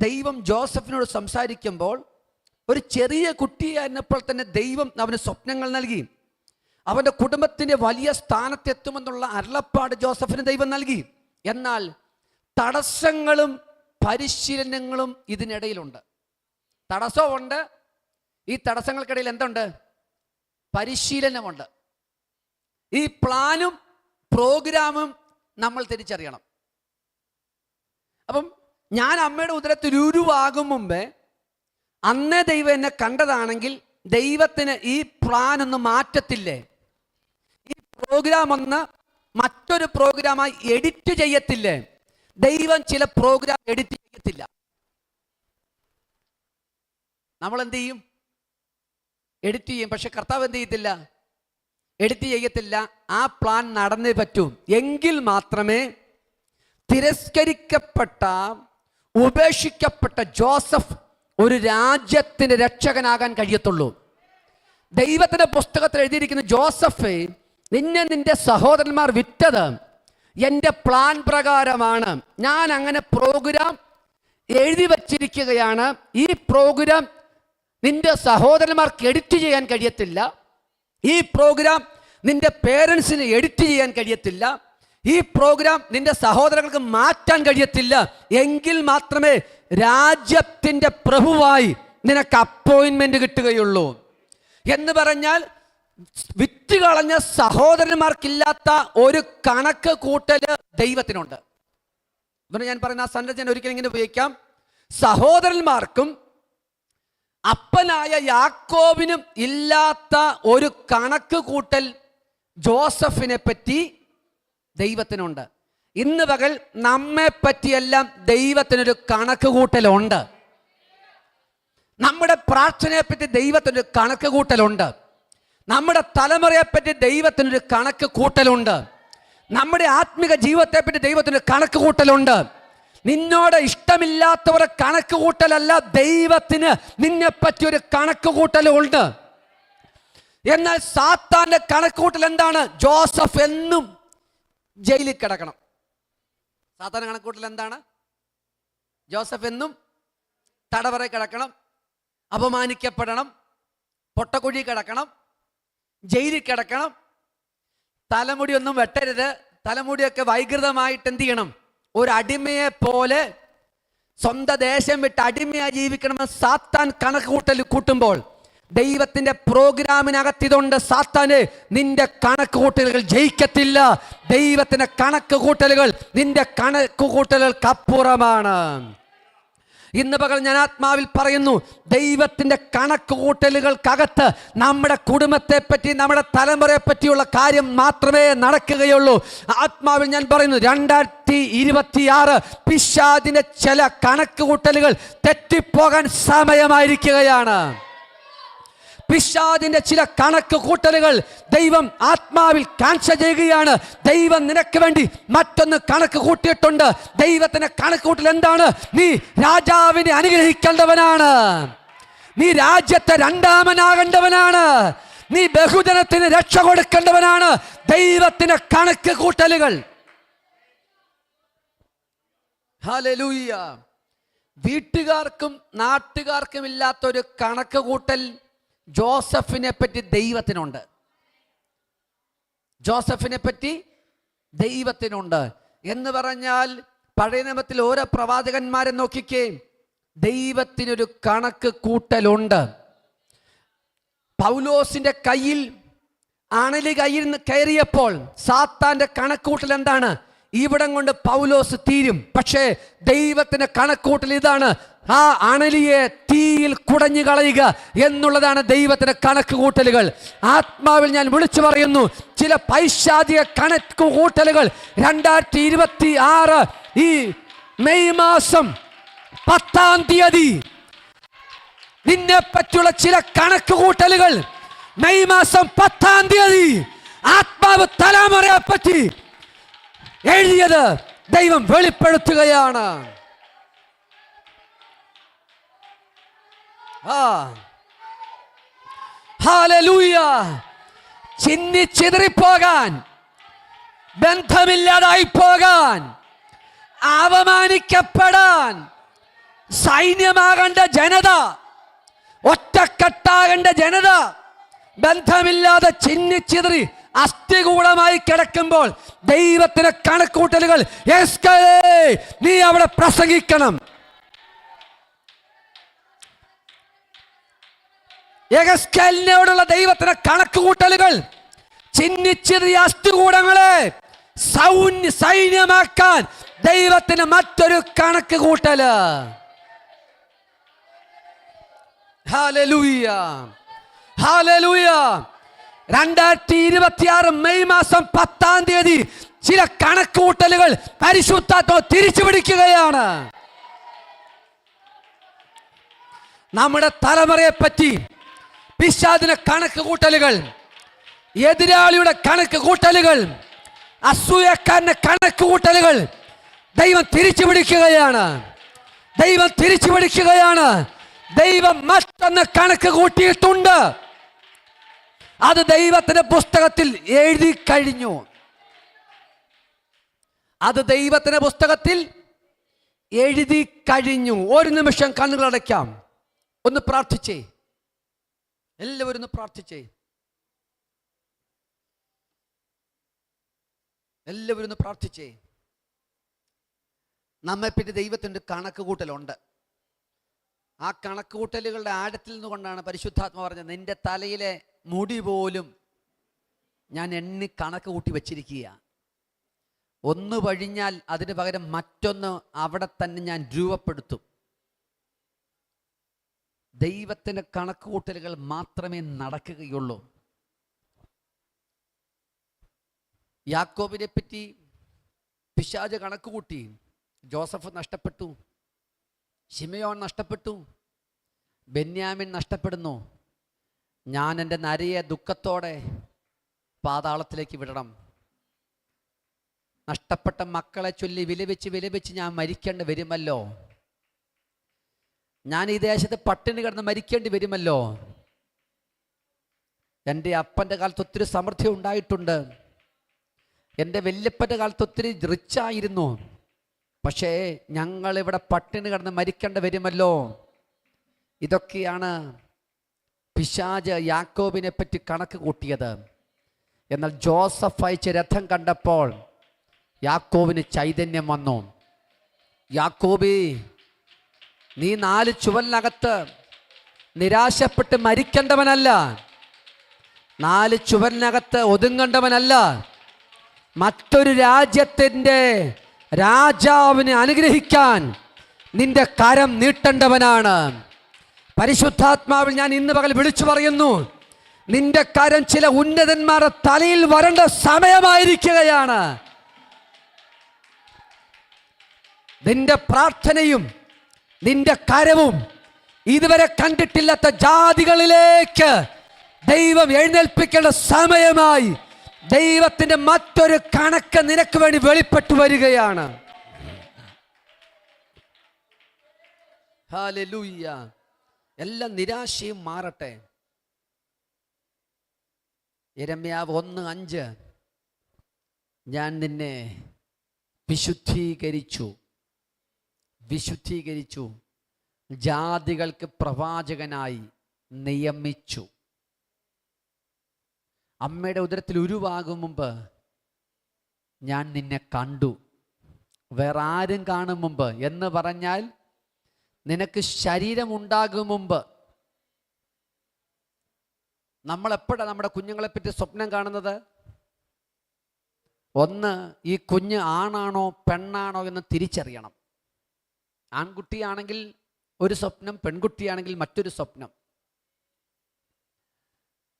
ദൈവം ജോസഫിനോട് സംസാരിക്കുമ്പോൾ ഒരു ചെറിയ കുട്ടിയായിരുന്നപ്പോൾ തന്നെ ദൈവം അവന് സ്വപ്നങ്ങൾ നൽകി. അവൻ്റെ കുടുംബത്തിൻ്റെ വലിയ സ്ഥാനത്തെത്തുമെന്നുള്ള അരുളപ്പാട് ജോസഫിന് ദൈവം നൽകി. എന്നാൽ തടസ്സങ്ങളും പരിശീലനങ്ങളും ഇതിനിടയിലുണ്ട്. തടസ്സമുണ്ട്. ഈ തടസ്സങ്ങൾക്കിടയിൽ എന്തുണ്ട്? പരിശീലനമുണ്ട്. ഈ പ്ലാനും പ്രോഗ്രാമും നമ്മൾ തിരിച്ചറിയണം. അപ്പം ഞാൻ അമ്മയുടെ ഉദരത്തിൽ ഉരുവാകും മുമ്പേ അന്നേ ദൈവം എന്നെ കണ്ടതാണെങ്കിൽ ദൈവത്തിന് ഈ പ്ലാൻ ഒന്ന് മാറ്റത്തില്ലേ? ഈ പ്രോഗ്രാം ഒന്ന് മറ്റൊരു പ്രോഗ്രാമായി എഡിറ്റ് ചെയ്യത്തില്ലേ? ദൈവം ചില പ്രോഗ്രാം എഡിറ്റ് ചെയ്യത്തില്ല. നമ്മൾ എന്ത് ചെയ്യും? എഡിറ്റ് ചെയ്യും. പക്ഷെ കർത്താവ് എന്ത് ചെയ്യത്തില്ല? എഡിറ്റ് ചെയ്യത്തില്ല. ആ പ്ലാൻ നടന്നേ പറ്റൂ. എങ്കിൽ മാത്രമേ തിരസ്കരിക്കപ്പെട്ട, ഉപേക്ഷിക്കപ്പെട്ട ജോസഫ് ഒരു രാജ്യത്തിന്റെ രക്ഷകനാകാൻ കഴിയത്തുള്ളൂ. ദൈവത്തിൻ്റെ പുസ്തകത്തിൽ എഴുതിയിരിക്കുന്ന, ജോസഫേ, നിന്നെ നിന്റെ സഹോദരന്മാർ വിറ്റത് എൻ്റെ പ്ലാൻ പ്രകാരമാണ്. ഞാൻ അങ്ങനെ പ്രോഗ്രാം എഴുതി വച്ചിരിക്കുകയാണ്. ഈ പ്രോഗ്രാം നിന്റെ സഹോദരന്മാർക്ക് എഡിറ്റ് ചെയ്യാൻ കഴിയത്തില്ല. ഈ പ്രോഗ്രാം നിന്റെ പേരൻസിന് എഡിറ്റ് ചെയ്യാൻ കഴിയത്തില്ല. ഈ പ്രോഗ്രാം നിന്റെ സഹോദരങ്ങൾക്ക് മാറ്റാൻ കഴിയത്തില്ല. എങ്കിൽ മാത്രമേ രാജ്യത്തിൻ്റെ പ്രഭുവായി നിനക്ക് അപ്പോയിൻമെന്റ് കിട്ടുകയുള്ളൂ. എന്ന് പറഞ്ഞാൽ വിറ്റ് കളഞ്ഞ സഹോദരന്മാർക്കില്ലാത്ത ഒരു കണക്ക് കൂട്ടൽ ദൈവത്തിനുണ്ട്. അതുകൊണ്ട് ഞാൻ പറയുന്ന ആ സെന്റൻസ് ഞാൻ ഒരിക്കലും ഇങ്ങനെ ഉപയോഗിക്കാം. സഹോദരന്മാർക്കും അപ്പനായ യാക്കോബിനും ഇല്ലാത്ത ഒരു കണക്ക് കൂട്ടൽ ജോസഫിനെ പറ്റി ദൈവത്തിനുണ്ട്. ഇന്ന് പകൽ നമ്മെ പറ്റിയെല്ലാം ദൈവത്തിനൊരു കണക്ക് കൂട്ടലുണ്ട്. നമ്മുടെ പ്രാർത്ഥനയെപ്പറ്റി ദൈവത്തിനൊരു കണക്ക് കൂട്ടലുണ്ട്. നമ്മുടെ തലമുറയെപ്പറ്റി ദൈവത്തിനൊരു കണക്ക് കൂട്ടലുണ്ട്. നമ്മുടെ ആത്മിക ജീവിതത്തെപ്പറ്റി ദൈവത്തിനൊരു കണക്ക് കൂട്ടലുണ്ട്. നിന്നോട് ഇഷ്ടമില്ലാത്തവരെ കണക്ക് കൂട്ടലല്ല, ദൈവത്തിന് നിന്നെ പറ്റി ഒരു കണക്ക് കൂട്ടലുണ്ട്. എന്നാൽ സാത്താന്റെ കണക്ക് കൂട്ടൽ എന്താണ്? ജോസഫ് എന്നും ജയിലിൽ കിടക്കണം. സാത്താന്റെ കണക്ക് കൂട്ടൽ എന്താണ്? ജോസഫ് എന്നും തടവറ കിടക്കണം, അപമാനിക്കപ്പെടണം, പൊട്ടക്കുഴി കിടക്കണം, ജയിലിൽ കിടക്കണം, തലമുടി ഒന്നും വെട്ടരുത്, തലമുടിയൊക്കെ വൈകൃതമായിട്ട് എന്ത് ചെയ്യണം? ഒരു അടിമയെ പോലെ സ്വന്തം ദേശം വിട്ട് അടിമയായി ജീവിക്കണമെന്ന് സാത്താൻ കണക്ക് കൂട്ടൽ കൂട്ടുമ്പോൾ ദൈവത്തിന്റെ പ്രോഗ്രാമിനകത്തിതുണ്ട്. സാത്താന് നിന്റെ കണക്ക് കൂട്ടലുകൾ ജയിക്കത്തില്ല. ദൈവത്തിന്റെ കണക്ക് കൂട്ടലുകൾ നിന്റെ കണക്ക് കൂട്ടലുകൾക്ക് അപ്പുറമാണ്. ഇന്ന് പകൽ ഞാൻ ആത്മാവിൽ പറയുന്നു, ദൈവത്തിന്റെ കണക്ക് കൂട്ടലുകൾക്കകത്ത് നമ്മുടെ കുടുംബത്തെ പറ്റി, നമ്മുടെ തലമുറയെ പറ്റിയുള്ള കാര്യം മാത്രമേ നടക്കുകയുള്ളൂ. ആത്മാവിൽ ഞാൻ പറയുന്നു, 2026 പിശാചിന്റെ ചില കണക്ക് കൂട്ടലുകൾ തെറ്റിപ്പോകാൻ സമയമായിരിക്കുകയാണ്. പിശാചിന്റെ ചില കണക്ക് കൂട്ടലുകൾ ദൈവം ആത്മാവിൽ ക്യാൻസൽ ചെയ്യുകയാണ്. ദൈവം നിനക്ക് വേണ്ടി മറ്റൊന്ന് കണക്ക് കൂട്ടിയിട്ടുണ്ട്. ദൈവത്തിന്റെ കണക്ക് കൂട്ടൽ എന്താണ്? നീ രാജാവിനെ അനുഗ്രഹിക്കേണ്ടവനാണ്. നീ രാജ്യത്തെ രണ്ടാമനാകേണ്ടവനാണ്. നീ ബഹുജനത്തിന് രക്ഷ കൊടുക്കേണ്ടവനാണ്. ദൈവത്തിന്റെ കണക്ക് കൂട്ടലുകൾ. ഹല്ലേലൂയ. വീട്ടുകാർക്കും നാട്ടുകാർക്കും ഇല്ലാത്തൊരു കണക്ക് കൂട്ടൽ ജോസഫിനെ പറ്റി ദൈവത്തിനുണ്ട്. ജോസഫിനെ പറ്റി ദൈവത്തിനുണ്ട് എന്ന് പറഞ്ഞാൽ, പഴയ നിയമത്തിൽ ഓരോ പ്രവാചകന്മാരെ നോക്കിക്കേ, ദൈവത്തിനൊരു കണക്ക് കൂട്ടലുണ്ട്. പൗലോസിന്റെ കയ്യിൽ അണലി കയ്യിൽ നിന്ന് കയറിയപ്പോൾ സാത്താന്റെ കണക്കൂട്ടൽ എന്താണ്? ഇവിടം കൊണ്ട് പൗലോസ് തീരും. പക്ഷേ ദൈവത്തിന്റെ കണക്കൂട്ടൽ ഇതാണ്, ആ അണലിയെ തീയിൽ കുടഞ്ഞു കളയുക എന്നുള്ളതാണ് ദൈവത്തിന്റെ കണക്ക് കൂട്ടലുകൾ. ആത്മാവിൽ ഞാൻ വിളിച്ചു പറയുന്നു, ചില പൈശാചിക കണക്ക് കൂട്ടലുകൾ 2026 ഈ മെയ് മാസം 10-ാം തീയതി നിന്നെ പറ്റിയുള്ള ചില കണക്ക് കൂട്ടലുകൾ മെയ് മാസം 10-ാം തീയതി ആത്മാവ് തലമുറയെ പറ്റി എഴുതിയത് ദൈവം വെളിപ്പെടുത്തുകയാണ്. ഹല്ലേലൂയ. ചിന്നിച്ചിതറിപ്പോകാൻ, ബന്ധമില്ലാതായി പോകാൻ, അവമാനിക്കപ്പെടാൻ, സൈന്യമാകേണ്ട ജനത, ഒറ്റക്കെട്ടാകേണ്ട ജനത ബന്ധമില്ലാതെ ചിന്നിച്ചിതറി അസ്ഥികൂടമായി കിടക്കുമ്പോൾ ദൈവത്തിന് കണക്കൂട്ടലുകൾ, നീ അവിടെ പ്രസംഗിക്കണം. യെഹെസ്കേലിനോടുള്ള ദൈവത്തിന് കണക്കുകൂട്ടലുകൾ, ചിന്നിച്ചിതറിയ അസ്ഥികൂടങ്ങളെ സൈന്യമാക്കാൻ ദൈവത്തിന് മറ്റൊരു കണക്ക് കൂട്ടല്. Hallelujah, hallelujah. 2026 മെയ് മാസം 10-ാം തീയതി ചില കണക്കുകൂട്ടലുകൾ പരിശുദ്ധാത്മാവ് തിരിച്ചു പിടിക്കുകയാണ്. നമ്മുടെ തലമുറയെ പറ്റി പിശാചിന്റെ കണക്ക് കൂട്ടലുകൾ, എതിരാളിയുടെ കണക്ക് കൂട്ടലുകൾ, അസൂയക്കാരന്റെ കണക്ക് കൂട്ടലുകൾ ദൈവം തിരിച്ചു പിടിക്കുകയാണ്. ദൈവം തിരിച്ചു പിടിക്കുകയാണ്. ദൈവം മറ്റൊന്ന് കണക്ക് കൂട്ടിയിട്ടുണ്ട്. അത് ദൈവത്തിന്റെ പുസ്തകത്തിൽ എഴുതി കഴിഞ്ഞു. അത് ദൈവത്തിന്റെ പുസ്തകത്തിൽ എഴുതി കഴിഞ്ഞു. ഒരു നിമിഷം കണ്ണുകൾ അടയ്ക്കാം. ഒന്ന് പ്രാർത്ഥിച്ചേ, എല്ലാവരും ഒന്ന് പ്രാർത്ഥിച്ചേ, എല്ലാവരും ഒന്ന് പ്രാർത്ഥിച്ചേ. നമ്മെപ്പറ്റി ദൈവത്തിൻ്റെ കണക്ക് കൂട്ടലുണ്ട്. ആ കണക്ക് കൂട്ടലുകളുടെ ആഴത്തിൽ നിന്നുകൊണ്ടാണ് പരിശുദ്ധാത്മ പറഞ്ഞത്, നിന്റെ തലയിലെ മുടി പോലും ഞാൻ എണ്ണി കണക്ക് കൂട്ടി വച്ചിരിക്കുക. ഒന്ന് വഴിഞ്ഞാൽ അതിന് പകരം മറ്റൊന്ന് അവിടെ തന്നെ ഞാൻ രൂപപ്പെടുത്തും. ദൈവത്തിൻ്റെ കണക്ക് കൂട്ടലുകൾ മാത്രമേ നടക്കുകയുള്ളൂ. യാക്കോബിനെ പറ്റി പിശാച് കണക്ക് കൂട്ടി. ജോസഫ് നഷ്ടപ്പെട്ടു, ശിമയോൻ നഷ്ടപ്പെട്ടു, ബെന്യാമിൻ നഷ്ടപ്പെടുന്നു. ഞാൻ എൻ്റെ നരയെ ദുഃഖത്തോടെ പാതാളത്തിലേക്ക് വിടണം. നഷ്ടപ്പെട്ട മക്കളെ ചൊല്ലി വിലപിച്ച് ഞാൻ മരിക്കേണ്ടി വരുമല്ലോ. ഞാൻ ഈ ദേശത്ത് പട്ടിണി കിടന്ന് മരിക്കേണ്ടി വരുമല്ലോ. എൻ്റെ അപ്പൻ്റെ കാലത്ത് ഒത്തിരി സമൃദ്ധി ഉണ്ടായിട്ടുണ്ട്, എൻ്റെ വല്യപ്പൻ്റെ കാലത്ത് ഒത്തിരി റിച്ചായിരുന്നു, പക്ഷേ ഞങ്ങളിവിടെ പട്ടിണി കിടന്ന് മരിക്കേണ്ടി വരുമല്ലോ. ഇതൊക്കെയാണ് പിശാച് യാക്കോബിനെ പറ്റി കണക്ക് കൂട്ടിയത്. എന്നാൽ ജോസഫ് അയച്ച രഥം കണ്ടപ്പോൾ യാക്കോബിന് ചൈതന്യം വന്നു. യാക്കോബി, നീ 4 ചുവരിനകത്ത് നിരാശപ്പെട്ട് മരിക്കേണ്ടവനല്ല, 4 ചുവരിനകത്ത് ഒതുങ്ങേണ്ടവനല്ല, മറ്റൊരു രാജ്യത്തിൻ്റെ രാജാവിനെ അനുഗ്രഹിക്കാൻ നിന്റെ കരം നീട്ടേണ്ടവനാണ്. പരിശുദ്ധാത്മാവിൽ ഞാൻ ഇന്ന് പകൽ വിളിച്ചു പറയുന്നു, നിന്റെ കരം ചില ഉന്നതന്മാരുടെ തലയിൽ വരേണ്ട സമയമായിരിക്കുകയാണ്. നിന്റെ പ്രാർത്ഥനയും നിന്റെ കരവും ഇതുവരെ കണ്ടിട്ടില്ലാത്ത ജാതികളിലേക്ക് ദൈവം എഴുന്നേൽപ്പിക്കേണ്ട സമയമായി. ദൈവത്തിന്റെ മറ്റൊരു കണക്ക് നിനക്ക് വേണ്ടി വെളിപ്പെട്ടു വരികയാണ്. ഹല്ലേലൂയ. എല്ലാ നിരാശയും മാറട്ടെ. യെരമ്യാവ് 1:5, ഞാൻ നിന്നെ വിശുദ്ധീകരിച്ചു, ജാതികൾക്ക് പ്രവാചകനായി നിയമിച്ചു. അമ്മയുടെ ഉദരത്തിൽ ഉരുവാകും മുമ്പ് ഞാൻ നിന്നെ കണ്ടു, വേറെ ആരും കാണും മുമ്പ് എന്ന് പറഞ്ഞാൽ നിനക്ക് ശരീരമുണ്ടാകും മുമ്പ്. നമ്മളെപ്പോഴാണ് നമ്മുടെ കുഞ്ഞുങ്ങളെ പറ്റി സ്വപ്നം കാണുന്നത്? ഒന്ന്, ഈ കുഞ്ഞ് ആണാണോ പെണ്ണാണോ എന്ന് തിരിച്ചറിയണം. ആൺകുട്ടിയാണെങ്കിൽ ഒരു സ്വപ്നം, പെൺകുട്ടിയാണെങ്കിൽ മറ്റൊരു സ്വപ്നം.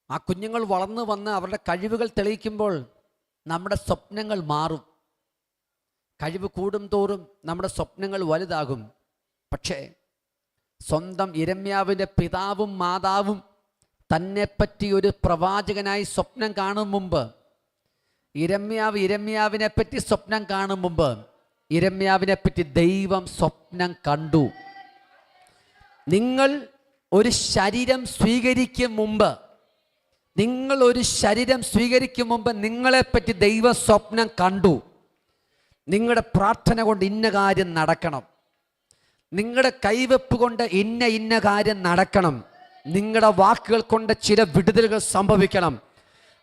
ആ കുഞ്ഞുങ്ങൾ വളർന്നു വന്ന് അവരുടെ കഴിവുകൾ തെളിയിക്കുമ്പോൾ നമ്മുടെ സ്വപ്നങ്ങൾ മാറും. കഴിവ് കൂടും തോറും നമ്മുടെ സ്വപ്നങ്ങൾ വലുതാകും. പക്ഷേ സ്വന്തം യിരെമ്യാവിൻ്റെ പിതാവും മാതാവും തന്നെപ്പറ്റി ഒരു പ്രവാചകനായി സ്വപ്നം കാണും മുമ്പ്, യിരെമ്യാവിനെ പറ്റി സ്വപ്നം കാണും മുമ്പ് യിരെമ്യാവിനെ പറ്റി ദൈവം സ്വപ്നം കണ്ടു. നിങ്ങൾ ഒരു ശരീരം സ്വീകരിക്കും മുമ്പ് നിങ്ങളെപ്പറ്റി ദൈവ സ്വപ്നം കണ്ടു. നിങ്ങളുടെ പ്രാർത്ഥന കൊണ്ട് ഇന്ന കാര്യം നടക്കണം, നിങ്ങളുടെ കൈവെപ്പ് കൊണ്ട് ഇന്ന കാര്യം നടക്കണം, നിങ്ങളുടെ വാക്കുകൾ കൊണ്ട് ചില വിടുതലുകൾ സംഭവിക്കണം.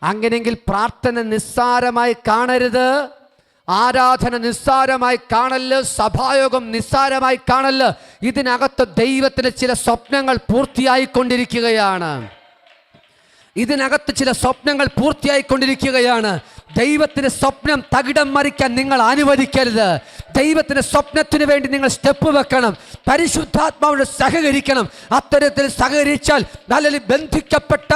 അങ്ങനെയെങ്കിൽ പ്രാർത്ഥന നിസ്സാരമായി കാണരുത്, ആരാധന നിസ്സാരമായി കാണല്ല്, സഭായോഗം നിസ്സാരമായി കാണല്ല്. ഇതിനകത്ത് ദൈവത്തിന് ചില സ്വപ്നങ്ങൾ പൂർത്തിയായിക്കൊണ്ടിരിക്കുകയാണ്. ദൈവത്തിന്റെ സ്വപ്നം തകിടം മറിക്കാൻ നിങ്ങൾ അനുവദിക്കരുത്. ദൈവത്തിന്റെ സ്വപ്നത്തിന് വേണ്ടി നിങ്ങൾ സ്റ്റെപ്പ് വെക്കണം, പരിശുദ്ധാത്മാവിനോട് സഹകരിക്കണം. അത്തരത്തിൽ സഹകരിച്ചാൽ നല്ല ബന്ധിക്കപ്പെട്ട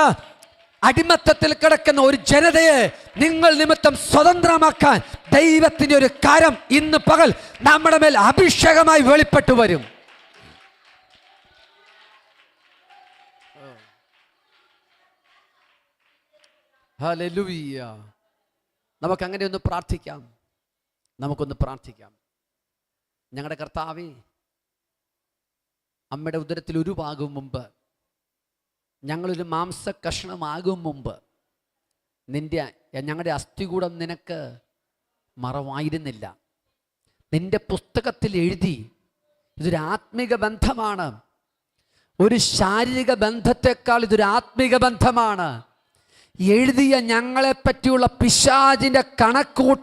അടിമത്തത്തിൽ കിടക്കുന്ന ഒരു ജനതയെ നിങ്ങൾ നിമിത്തം സ്വതന്ത്രമാക്കാൻ ദൈവത്തിന്റെ ഒരു കരം ഇന്ന് പകൽ നമ്മുടെ മേൽ അഭിഷേകമായി വെളിപ്പെട്ടു വരും. ഹല്ലേലൂയ. നമുക്കങ്ങനെ ഒന്ന് പ്രാർത്ഥിക്കാം. ഞങ്ങളുടെ കർത്താവേ, അമ്മയുടെ ഉദരത്തിൽ ഉരുവാകും മുമ്പ്, ഞങ്ങളൊരു മാംസ കഷ്ണമാകും മുമ്പ് ഞങ്ങളുടെ അസ്ഥികൂടം നിനക്ക് മറവായിരുന്നില്ല. നിന്റെ പുസ്തകത്തിൽ എഴുതി. ഇതൊരു ആത്മിക ബന്ധമാണ്. ഒരു ശാരീരിക ബന്ധത്തെക്കാൾ ഇതൊരു ആത്മിക ബന്ധമാണ്. എഴുതിയ ഞങ്ങളെപ്പറ്റിയുള്ള പിശാചിൻ്റെ കണക്കൂട്ടൽ